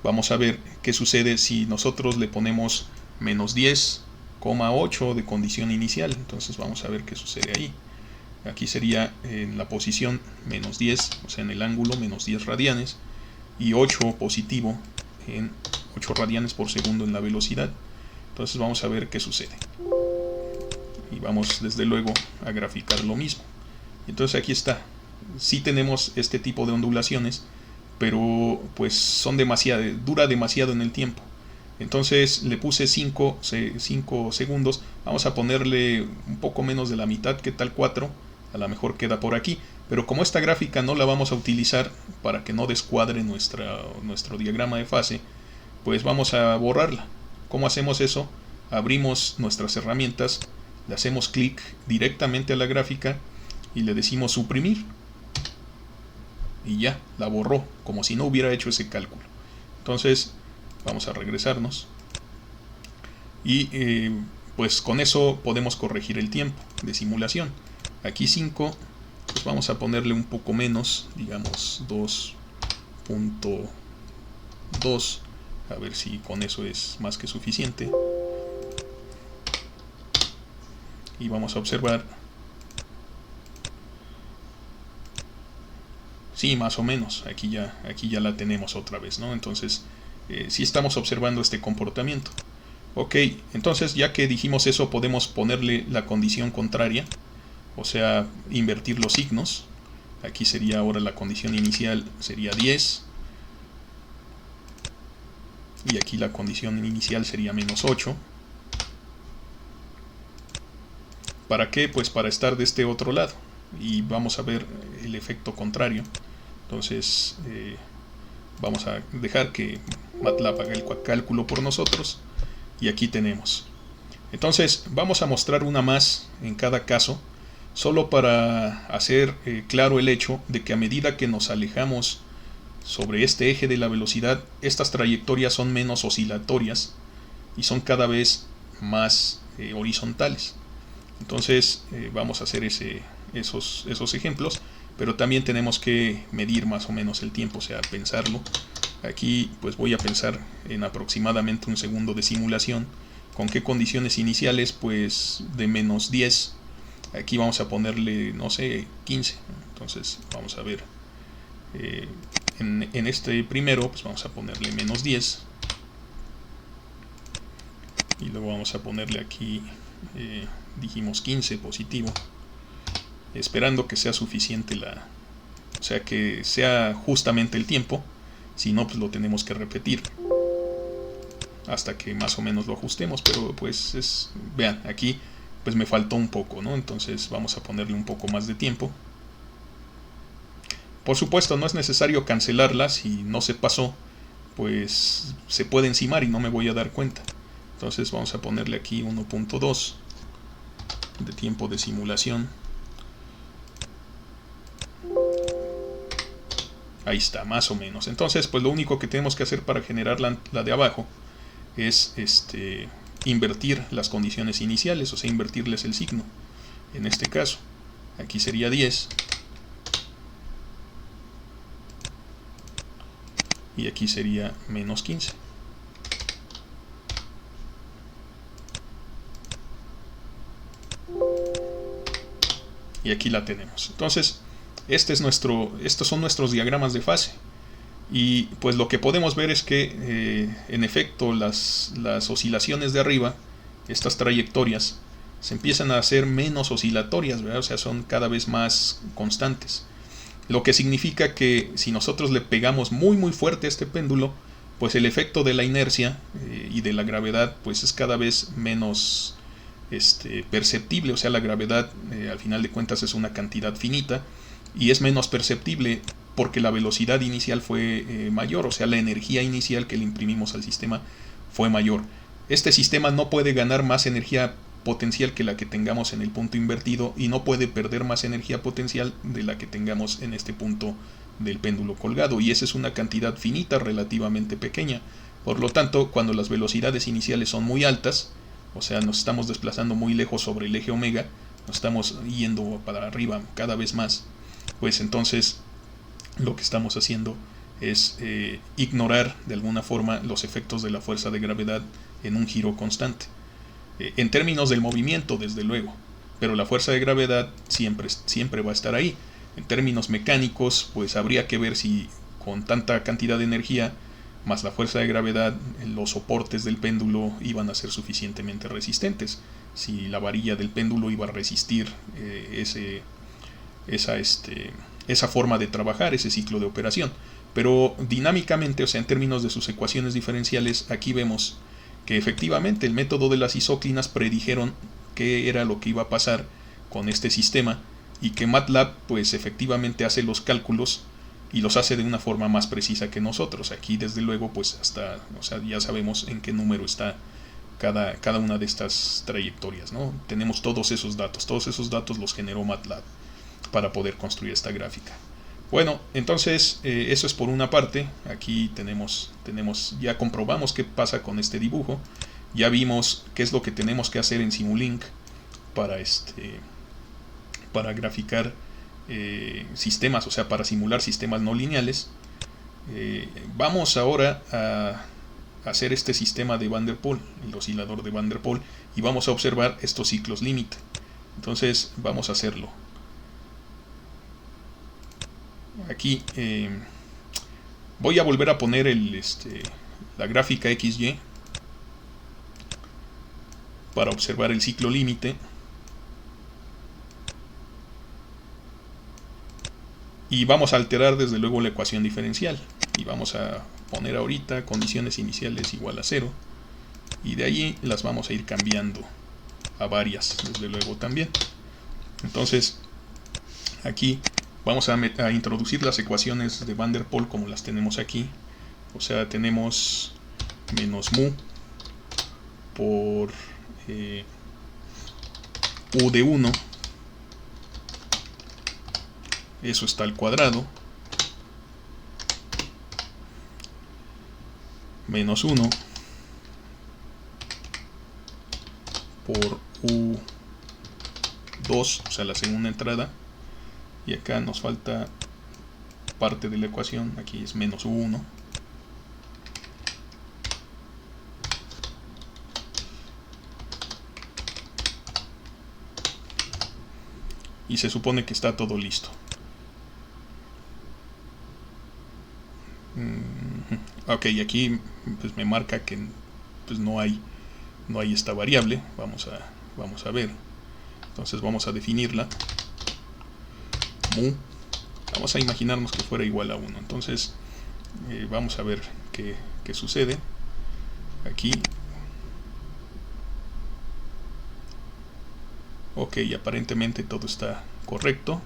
Vamos a ver qué sucede si nosotros le ponemos menos 10,8 de condición inicial. Entonces vamos a ver qué sucede ahí. Aquí sería en la posición menos 10, o sea en el ángulo menos 10 radianes, y 8 positivo en 8 radianes por segundo en la velocidad. Entonces vamos a ver qué sucede. Y vamos desde luego a graficar lo mismo. Entonces aquí está. Sí tenemos este tipo de ondulaciones, pero pues dura demasiado en el tiempo. Entonces le puse 5 segundos. Vamos a ponerle un poco menos de la mitad, que tal 4. A lo mejor queda por aquí. Pero como esta gráfica no la vamos a utilizar para que no descuadre nuestro diagrama de fase, pues vamos a borrarla. ¿Cómo hacemos eso? Abrimos nuestras herramientas, le hacemos clic directamente a la gráfica y le decimos suprimir. Y ya, la borró, como si no hubiera hecho ese cálculo. Entonces vamos a regresarnos y pues con eso podemos corregir el tiempo de simulación. Aquí 5, pues vamos a ponerle un poco menos, digamos 2.2, a ver si con eso es más que suficiente. Y vamos a observar, sí, más o menos, aquí ya la tenemos otra vez, ¿no? Entonces sí estamos observando este comportamiento. Ok, entonces ya que dijimos eso, podemos ponerle la condición contraria, o sea, invertir los signos. Aquí sería ahora la condición inicial, sería 10, y aquí la condición inicial sería menos 8. ¿Para qué? Pues para estar de este otro lado, y vamos a ver el efecto contrario. Entonces vamos a dejar que MATLAB haga el cálculo por nosotros, y aquí tenemos. Entonces vamos a mostrar una más en cada caso, solo para hacer claro el hecho de que a medida que nos alejamos sobre este eje de la velocidad, estas trayectorias son menos oscilatorias y son cada vez más horizontales. Entonces vamos a hacer esos ejemplos, pero también tenemos que medir más o menos el tiempo, o sea, pensarlo. Aquí pues voy a pensar en aproximadamente un segundo de simulación. ¿Con qué condiciones iniciales? Pues de menos 10. Aquí vamos a ponerle, no sé, 15. Entonces vamos a ver. En este primero pues vamos a ponerle menos 10. Y luego vamos a ponerle aquí, dijimos 15 positivo. Esperando que sea suficiente o sea, que sea justamente el tiempo. Si no, pues lo tenemos que repetir hasta que más o menos lo ajustemos. Pero pues vean, aquí pues me faltó un poco, ¿no? Entonces vamos a ponerle un poco más de tiempo. Por supuesto, no es necesario cancelarla. Si no se pasó, pues se puede encimar y no me voy a dar cuenta. Entonces vamos a ponerle aquí 1.2 de tiempo de simulación. Ahí está, más o menos. Entonces, pues lo único que tenemos que hacer para generar la de abajo es invertir las condiciones iniciales, o sea, invertirles el signo. En este caso, aquí sería 10. Y aquí sería menos 15. Y aquí la tenemos. Entonces, estos son nuestros diagramas de fase. Y pues lo que podemos ver es que en efecto las oscilaciones de arriba, estas trayectorias, se empiezan a hacer menos oscilatorias, ¿verdad? O sea, son cada vez más constantes. Lo que significa que si nosotros le pegamos muy fuerte a este péndulo, pues el efecto de la inercia y de la gravedad pues es cada vez menos perceptible. O sea, la gravedad al final de cuentas es una cantidad finita y es menos perceptible porque la velocidad inicial fue mayor, o sea, la energía inicial que le imprimimos al sistema fue mayor. Este sistema no puede ganar más energía potencial que la que tengamos en el punto invertido y no puede perder más energía potencial de la que tengamos en este punto del péndulo colgado, y esa es una cantidad finita relativamente pequeña. Por lo tanto, cuando las velocidades iniciales son muy altas, o sea, nos estamos desplazando muy lejos sobre el eje omega, nos estamos yendo para arriba cada vez más, pues entonces lo que estamos haciendo es ignorar de alguna forma los efectos de la fuerza de gravedad en un giro constante. En términos del movimiento, desde luego, pero la fuerza de gravedad siempre va a estar ahí. En términos mecánicos, pues habría que ver si con tanta cantidad de energía más la fuerza de gravedad, los soportes del péndulo iban a ser suficientemente resistentes, si la varilla del péndulo iba a resistir esa forma de trabajar, ese ciclo de operación. Pero dinámicamente, o sea, en términos de sus ecuaciones diferenciales, aquí vemos que efectivamente el método de las isóclinas predijeron qué era lo que iba a pasar con este sistema, y que MATLAB pues efectivamente hace los cálculos y los hace de una forma más precisa que nosotros. Aquí desde luego pues hasta, o sea, ya sabemos en qué número está cada una de estas trayectorias, ¿no? Tenemos todos esos datos los generó MATLAB para poder construir esta gráfica. Bueno, entonces eso es por una parte. Aquí ya comprobamos qué pasa con este dibujo, ya vimos qué es lo que tenemos que hacer en Simulink para graficar sistemas, o sea, para simular sistemas no lineales. Vamos ahora a hacer este sistema de Van der Pol, el oscilador de Van der Pol, y vamos a observar estos ciclos límite. Entonces vamos a hacerlo. Aquí voy a volver a poner la gráfica XY para observar el ciclo límite. Y vamos a alterar desde luego la ecuación diferencial. Y vamos a poner ahorita condiciones iniciales igual a 0. Y de ahí las vamos a ir cambiando a varias, desde luego también. Entonces, aquí vamos a introducir las ecuaciones de Van der Pol como las tenemos aquí. O sea, tenemos menos mu por u de 1. Eso está al cuadrado. Menos 1 por u2, o sea, la segunda entrada. Y acá nos falta parte de la ecuación, aquí es menos u1. y se supone que está todo listo. Ok, aquí pues me marca que pues no hay esta variable. Vamos a ver. Entonces vamos a definirla. Mu. Vamos a imaginarnos que fuera igual a 1. Entonces vamos a ver qué sucede. Aquí. Ok, aparentemente todo está correcto.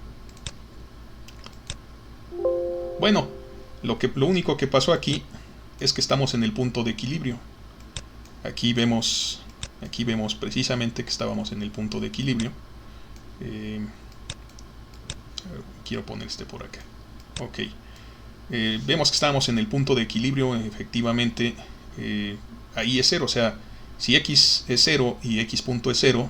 Bueno, lo único que pasó aquí es que estamos en el punto de equilibrio. Aquí vemos precisamente que estábamos en el punto de equilibrio. Quiero poner este por acá. Ok. Vemos que estábamos en el punto de equilibrio. Efectivamente, ahí es 0. O sea, si x es 0 y x punto es 0,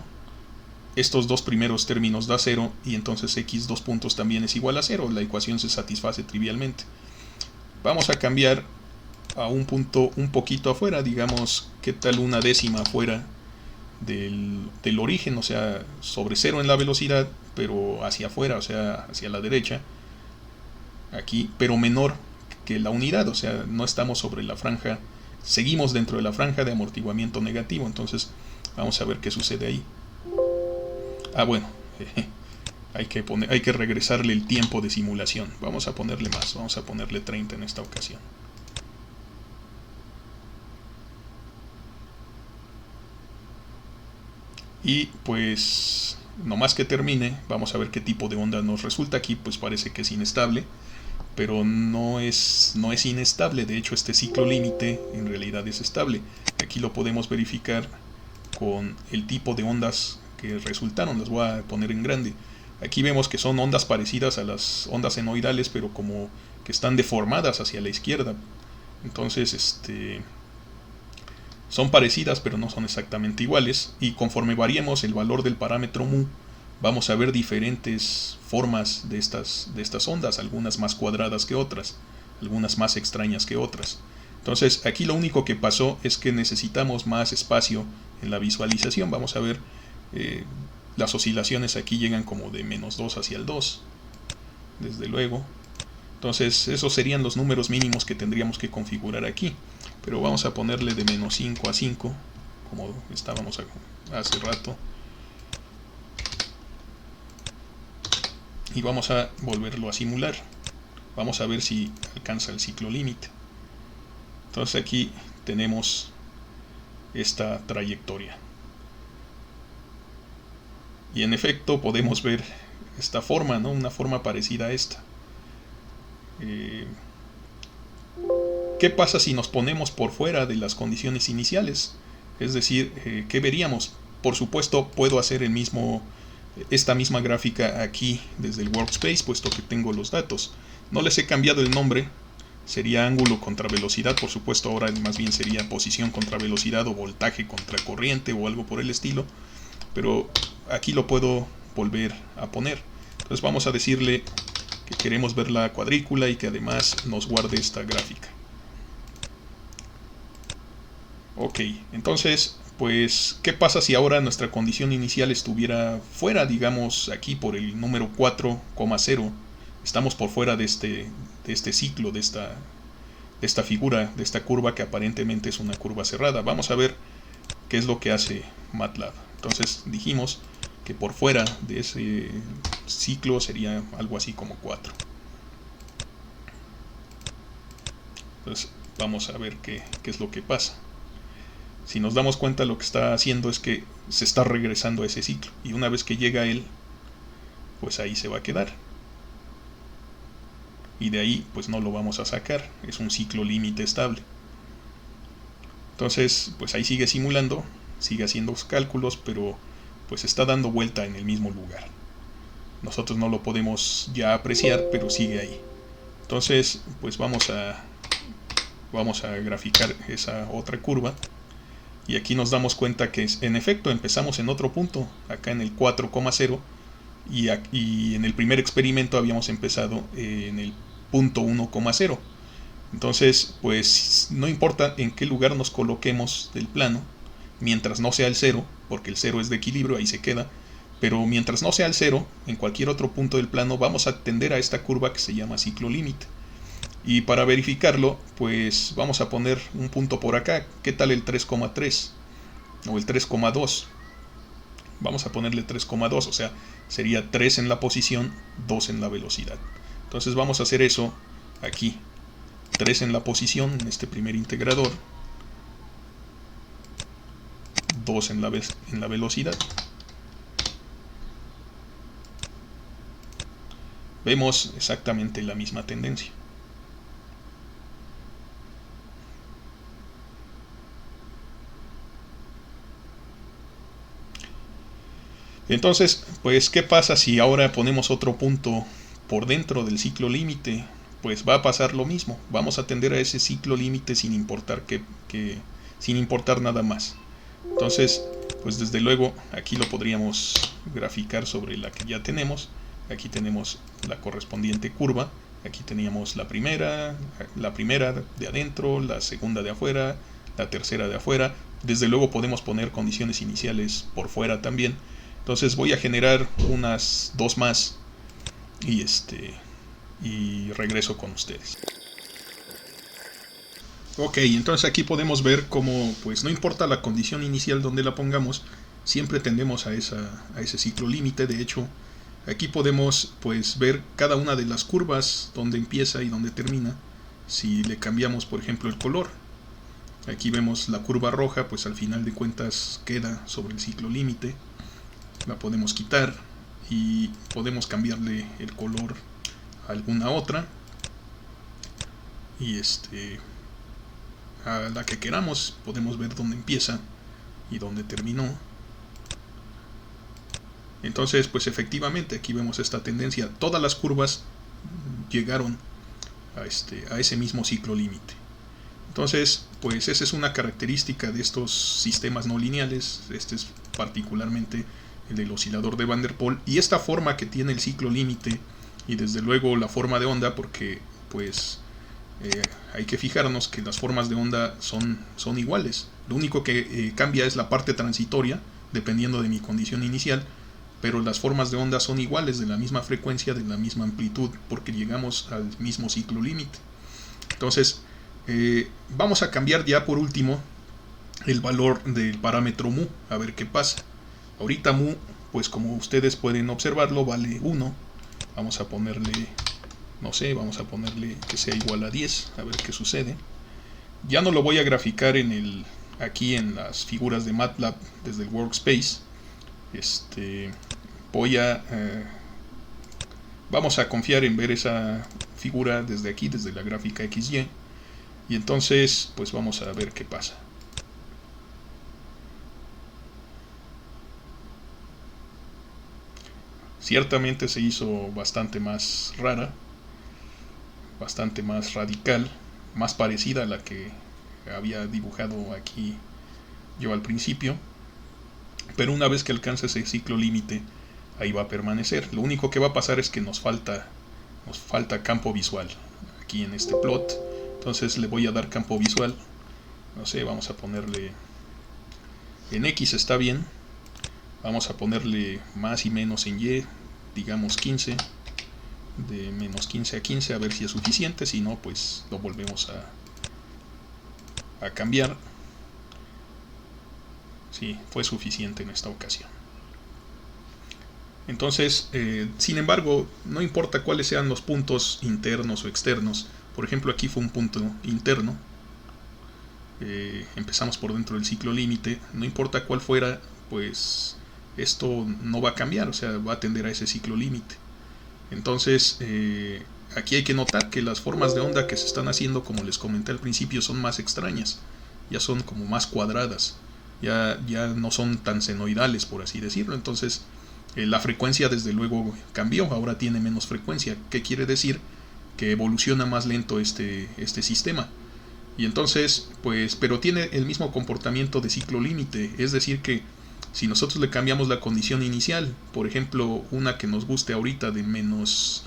estos dos primeros términos da 0, y entonces x dos puntos también es igual a 0. La ecuación se satisface trivialmente. Vamos a cambiar a un punto un poquito afuera, digamos, ¿qué tal una décima afuera del origen? O sea, sobre 0 en la velocidad, pero hacia afuera, o sea, hacia la derecha, aquí, pero menor que la unidad, o sea, no estamos sobre la franja, seguimos dentro de la franja de amortiguamiento negativo. Entonces vamos a ver qué sucede ahí. Bueno, hay que regresarle el tiempo de simulación. Vamos a ponerle más, vamos a ponerle 30 en esta ocasión. Y pues, nomás que termine, vamos a ver qué tipo de onda nos resulta. Aquí pues parece que es inestable, pero no es inestable. De hecho, este ciclo límite en realidad es estable. Aquí lo podemos verificar con el tipo de ondas que resultaron. Las voy a poner en grande. Aquí vemos que son ondas parecidas a las ondas senoidales, pero como que están deformadas hacia la izquierda. Entonces, son parecidas, pero no son exactamente iguales. Y conforme variemos el valor del parámetro mu, vamos a ver diferentes formas de estas ondas, algunas más cuadradas que otras, algunas más extrañas que otras. Entonces, aquí lo único que pasó es que necesitamos más espacio en la visualización. Vamos a ver, las oscilaciones aquí llegan como de -2 hacia el 2, desde luego. Entonces, esos serían los números mínimos que tendríamos que configurar aquí. Pero vamos a ponerle de -5 a 5, como estábamos hace rato. Y vamos a volverlo a simular. Vamos a ver si alcanza el ciclo límite. Entonces aquí tenemos esta trayectoria. Y en efecto podemos ver esta forma, ¿no? Una forma parecida a esta. ¿Qué pasa si nos ponemos por fuera de las condiciones iniciales? Es decir, ¿qué veríamos? Por supuesto, puedo hacer esta misma gráfica aquí desde el workspace, puesto que tengo los datos. No les he cambiado el nombre. Sería ángulo contra velocidad, por supuesto ahora más bien sería posición contra velocidad o voltaje contra corriente o algo por el estilo. Pero aquí lo puedo volver a poner. Entonces vamos a decirle que queremos ver la cuadrícula y que además nos guarde esta gráfica. Ok, entonces, pues, ¿qué pasa si ahora nuestra condición inicial estuviera fuera, digamos, aquí por el número 4,0? Estamos por fuera de este ciclo, de esta figura, de esta curva que aparentemente es una curva cerrada. Vamos a ver qué es lo que hace MATLAB. Entonces dijimos que por fuera de ese ciclo sería algo así como 4. Entonces vamos a ver qué es lo que pasa. Si nos damos cuenta, lo que está haciendo es que se está regresando a ese ciclo, y una vez que llega a él, pues ahí se va a quedar, y de ahí pues no lo vamos a sacar. Es un ciclo límite estable. Entonces pues ahí sigue simulando, sigue haciendo cálculos, pero pues está dando vuelta en el mismo lugar. Nosotros no lo podemos ya apreciar, pero sigue ahí. Entonces pues vamos a graficar esa otra curva. Y aquí nos damos cuenta que en efecto empezamos en otro punto, acá en el 4,0, y en el primer experimento habíamos empezado en el punto 1,0. Entonces, pues no importa en qué lugar nos coloquemos del plano, mientras no sea el 0, porque el 0 es de equilibrio, ahí se queda, Pero mientras no sea el 0, en cualquier otro punto del plano vamos a tender a esta curva que se llama ciclo límite. Y para verificarlo, pues vamos a poner un punto por acá. ¿Qué tal el 3,3? O el 3,2. Vamos a ponerle 3,2, o sea, sería 3 en la posición, 2 en la velocidad. Entonces vamos a hacer eso aquí. 3 en la posición, en este primer integrador. 2 en la velocidad. Vemos exactamente la misma tendencia. Entonces, pues, ¿qué pasa si ahora ponemos otro punto por dentro del ciclo límite? Pues va a pasar lo mismo. Vamos a tender a ese ciclo límite sin importar sin importar nada más. Entonces, pues desde luego aquí lo podríamos graficar sobre la que ya tenemos. Aquí tenemos la correspondiente curva. Aquí teníamos la primera de adentro, la segunda de afuera, la tercera de afuera. Desde luego podemos poner condiciones iniciales por fuera también. Entonces voy a generar unas 2 más y regreso con ustedes. Ok, entonces aquí podemos ver cómo, pues no importa la condición inicial donde la pongamos, siempre tendemos a ese ciclo límite. De hecho, aquí podemos pues ver cada una de las curvas donde empieza y donde termina. Si le cambiamos, por ejemplo, el color, aquí vemos la curva roja, pues al final de cuentas queda sobre el ciclo límite. La podemos quitar y podemos cambiarle el color a alguna otra y a la que queramos. Podemos ver dónde empieza y dónde terminó. Entonces, pues efectivamente aquí vemos esta tendencia. Todas las curvas llegaron a ese mismo ciclo límite. Entonces, pues esa es una característica de estos sistemas no lineales. Este es particularmente el del oscilador de Van der Pol, y esta forma que tiene el ciclo límite, y desde luego la forma de onda, porque pues hay que fijarnos que las formas de onda son iguales. Lo único que cambia es la parte transitoria, dependiendo de mi condición inicial, pero las formas de onda son iguales, de la misma frecuencia, de la misma amplitud, porque llegamos al mismo ciclo límite. Entonces, vamos a cambiar ya por último el valor del parámetro mu, a ver qué pasa. Ahorita mu, pues como ustedes pueden observarlo, vale 1. Vamos a ponerle, no sé, vamos a ponerle que sea igual a 10, a ver qué sucede. Ya no lo voy a graficar aquí en las figuras de MATLAB desde el workspace. Vamos a confiar en ver esa figura desde aquí, desde la gráfica XY. Y entonces, pues vamos a ver qué pasa. Ciertamente se hizo bastante más rara, bastante más radical, más parecida a la que había dibujado aquí yo al principio, pero una vez que alcance ese ciclo límite, ahí va a permanecer. Lo único que va a pasar es que nos falta campo visual aquí en este plot. Entonces le voy a dar campo visual, no sé, vamos a ponerle en X, está bien. Vamos a ponerle más y menos en Y, digamos 15, de menos 15 a 15, a ver si es suficiente. Si no, pues lo volvemos a cambiar. Sí, fue suficiente en esta ocasión. Entonces, sin embargo, no importa cuáles sean los puntos internos o externos. Por ejemplo, aquí fue un punto interno. Empezamos por dentro del ciclo límite. No importa cuál fuera, pues esto no va a cambiar, o sea, va a tender a ese ciclo límite. Entonces, aquí hay que notar que las formas de onda que se están haciendo, como les comenté al principio, son más extrañas. Ya son como más cuadradas. Ya no son tan senoidales, por así decirlo. Entonces, la frecuencia desde luego cambió, ahora tiene menos frecuencia. ¿Qué quiere decir? Que evoluciona más lento este sistema. Y entonces, pues, pero tiene el mismo comportamiento de ciclo límite. Es decir que si nosotros le cambiamos la condición inicial, por ejemplo, una que nos guste ahorita de menos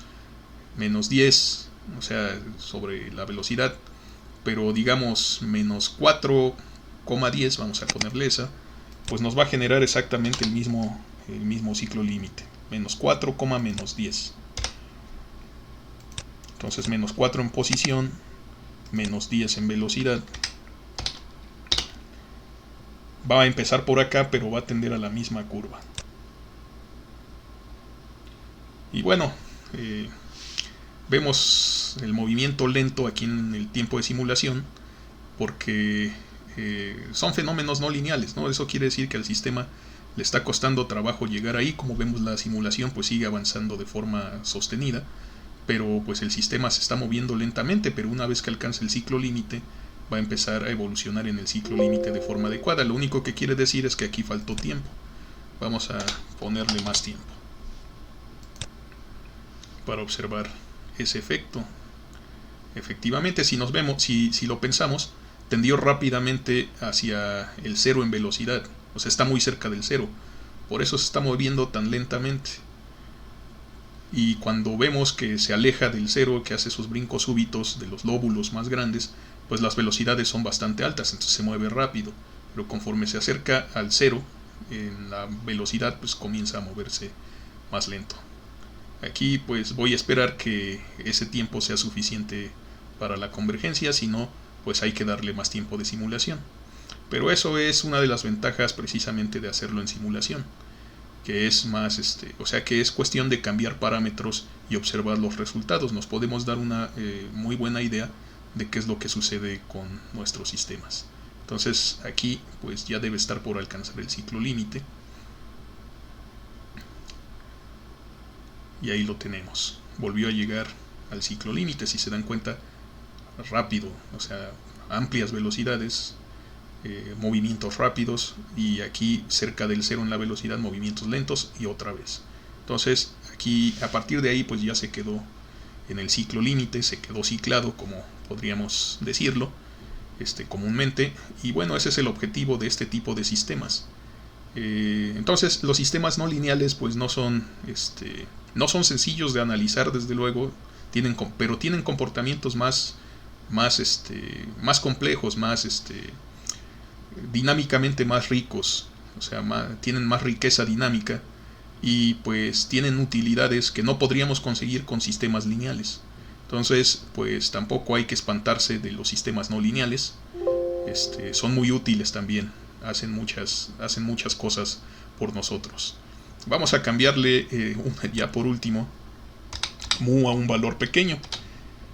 10, o sea, sobre la velocidad, pero digamos menos 4,10, vamos a ponerle esa, pues nos va a generar exactamente el mismo el mismo ciclo límite, menos 4, menos 10. Entonces menos 4 en posición, menos 10 en velocidad. Va a empezar por acá, pero va a tender a la misma curva. Y bueno, vemos el movimiento lento aquí en el tiempo de simulación, porque son fenómenos no lineales, ¿no? Eso quiere decir que al sistema le está costando trabajo llegar ahí. Como vemos, la simulación pues sigue avanzando de forma sostenida, pero pues el sistema se está moviendo lentamente, pero una vez que alcance el ciclo límite va a empezar a evolucionar en el ciclo límite de forma adecuada. Lo único que quiere decir es que aquí faltó tiempo. Vamos a ponerle más tiempo para observar ese efecto. Efectivamente, si lo pensamos, tendió rápidamente hacia el cero en velocidad, o sea, está muy cerca del cero, por eso se está moviendo tan lentamente. Y cuando vemos que se aleja del cero, que hace esos brincos súbitos de los lóbulos más grandes, pues las velocidades son bastante altas, entonces se mueve rápido, pero conforme se acerca al cero en la velocidad, pues comienza a moverse más lento. Aquí pues voy a esperar que ese tiempo sea suficiente para la convergencia, si no, pues hay que darle más tiempo de simulación. Pero eso es una de las ventajas precisamente de hacerlo en simulación, que es más, o sea que es cuestión de cambiar parámetros y observar los resultados. Nos podemos dar una muy buena idea de qué es lo que sucede con nuestros sistemas. Entonces aquí pues ya debe estar por alcanzar el ciclo límite. Y ahí lo tenemos. Volvió a llegar al ciclo límite, si se dan cuenta, rápido, o sea, amplias velocidades, movimientos rápidos, y aquí cerca del cero en la velocidad, movimientos lentos y otra vez. Entonces aquí a partir de ahí pues ya se quedó en el ciclo límite, se quedó ciclado, como podríamos decirlo comúnmente. Y bueno, ese es el objetivo de este tipo de sistemas. Entonces los sistemas no lineales pues no son sencillos de analizar, desde luego, pero tienen comportamientos más complejos, dinámicamente más ricos, o sea, tienen más riqueza dinámica, y pues tienen utilidades que no podríamos conseguir con sistemas lineales. Entonces pues tampoco hay que espantarse de los sistemas no lineales. Son muy útiles también, hacen muchas cosas por nosotros. Vamos a cambiarle ya por último mu a un valor pequeño.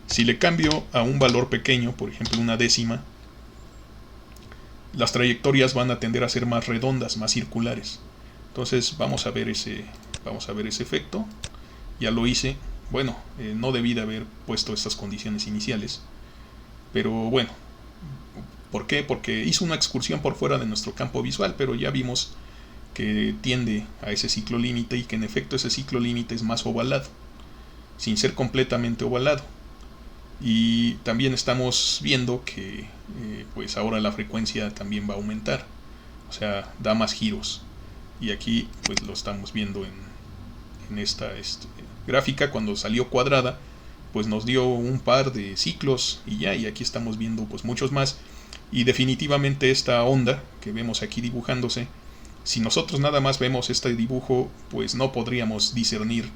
Si le cambio a un valor pequeño, por ejemplo una décima, las trayectorias van a tender a ser más redondas, más circulares. Entonces vamos a ver ese efecto. Ya lo hice. Bueno, no debí de haber puesto estas condiciones iniciales, pero bueno, ¿por qué? Porque hizo una excursión por fuera de nuestro campo visual, pero ya vimos que tiende a ese ciclo límite, y que en efecto ese ciclo límite es más ovalado, sin ser completamente ovalado. Y también estamos viendo que pues ahora la frecuencia también va a aumentar, o sea, da más giros. Y aquí pues lo estamos viendo en esta gráfica. Cuando salió cuadrada pues nos dio un par de ciclos y aquí estamos viendo pues muchos más. Y definitivamente esta onda que vemos aquí dibujándose, si nosotros nada más vemos este dibujo, pues no podríamos discernir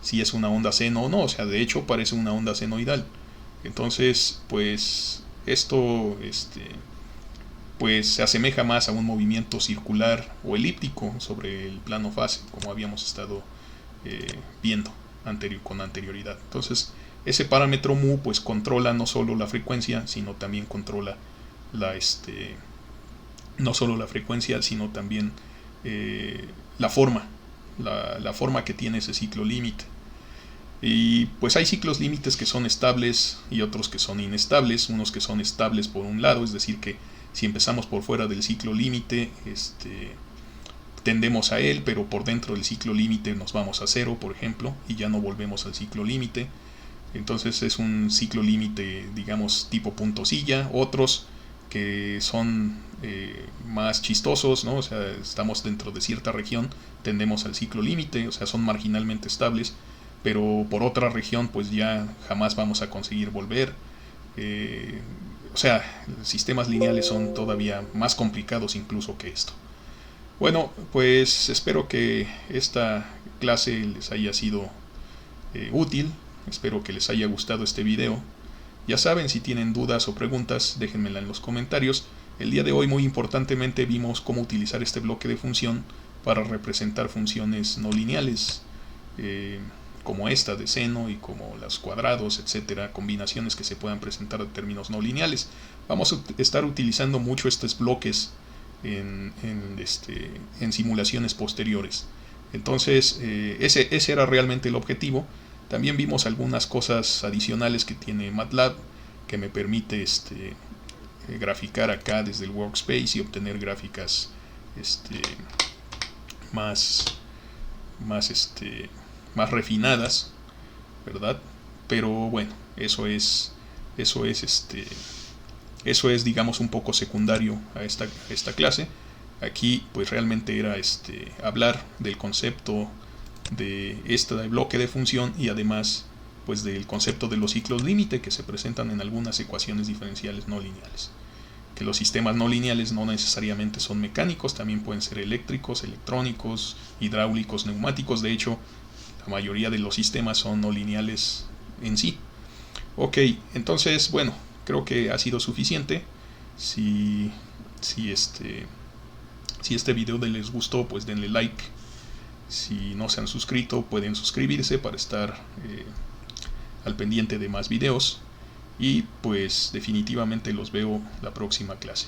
si es una onda seno o no. O sea, de hecho parece una onda senoidal. Entonces pues esto pues se asemeja más a un movimiento circular o elíptico sobre el plano fase, como habíamos estado viendo con anterioridad. Entonces ese parámetro mu pues controla no solo la frecuencia, sino también controla no solo la frecuencia, sino también la forma que tiene ese ciclo límite. Y pues hay ciclos límites que son estables y otros que son inestables. Unos que son estables por un lado, es decir que si empezamos por fuera del ciclo límite tendemos a él, pero por dentro del ciclo límite nos vamos a cero, por ejemplo, y ya no volvemos al ciclo límite. Entonces es un ciclo límite, digamos, tipo puntosilla. Otros que son más chistosos, ¿no? O sea, estamos dentro de cierta región, tendemos al ciclo límite, o sea, son marginalmente estables, pero por otra región pues ya jamás vamos a conseguir volver. O sea, sistemas lineales son todavía más complicados incluso que esto. Bueno, pues espero que esta clase les haya sido útil. Espero que les haya gustado este video. Ya saben, si tienen dudas o preguntas, déjenmela en los comentarios. El día de hoy, muy importantemente, vimos cómo utilizar este bloque de función para representar funciones no lineales, como esta de seno y como los cuadrados, etcétera, combinaciones que se puedan presentar de términos no lineales. Vamos a estar utilizando mucho estos bloques en simulaciones posteriores. Entonces, ese era realmente el objetivo. También vimos algunas cosas adicionales que tiene MATLAB, que me permite graficar acá desde el workspace y obtener gráficas más refinadas, ¿verdad? Pero bueno, eso es digamos un poco secundario a esta clase. Aquí pues realmente era hablar del concepto de este bloque de función y además pues del concepto de los ciclos límite que se presentan en algunas ecuaciones diferenciales no lineales. Que los sistemas no lineales no necesariamente son mecánicos, también pueden ser eléctricos, electrónicos, hidráulicos, neumáticos. De hecho, la mayoría de los sistemas son no lineales en sí. Ok, entonces, bueno, creo que ha sido suficiente. Si este video les gustó, pues denle like. Si no se han suscrito, pueden suscribirse para estar al pendiente de más videos. Y pues definitivamente los veo la próxima clase.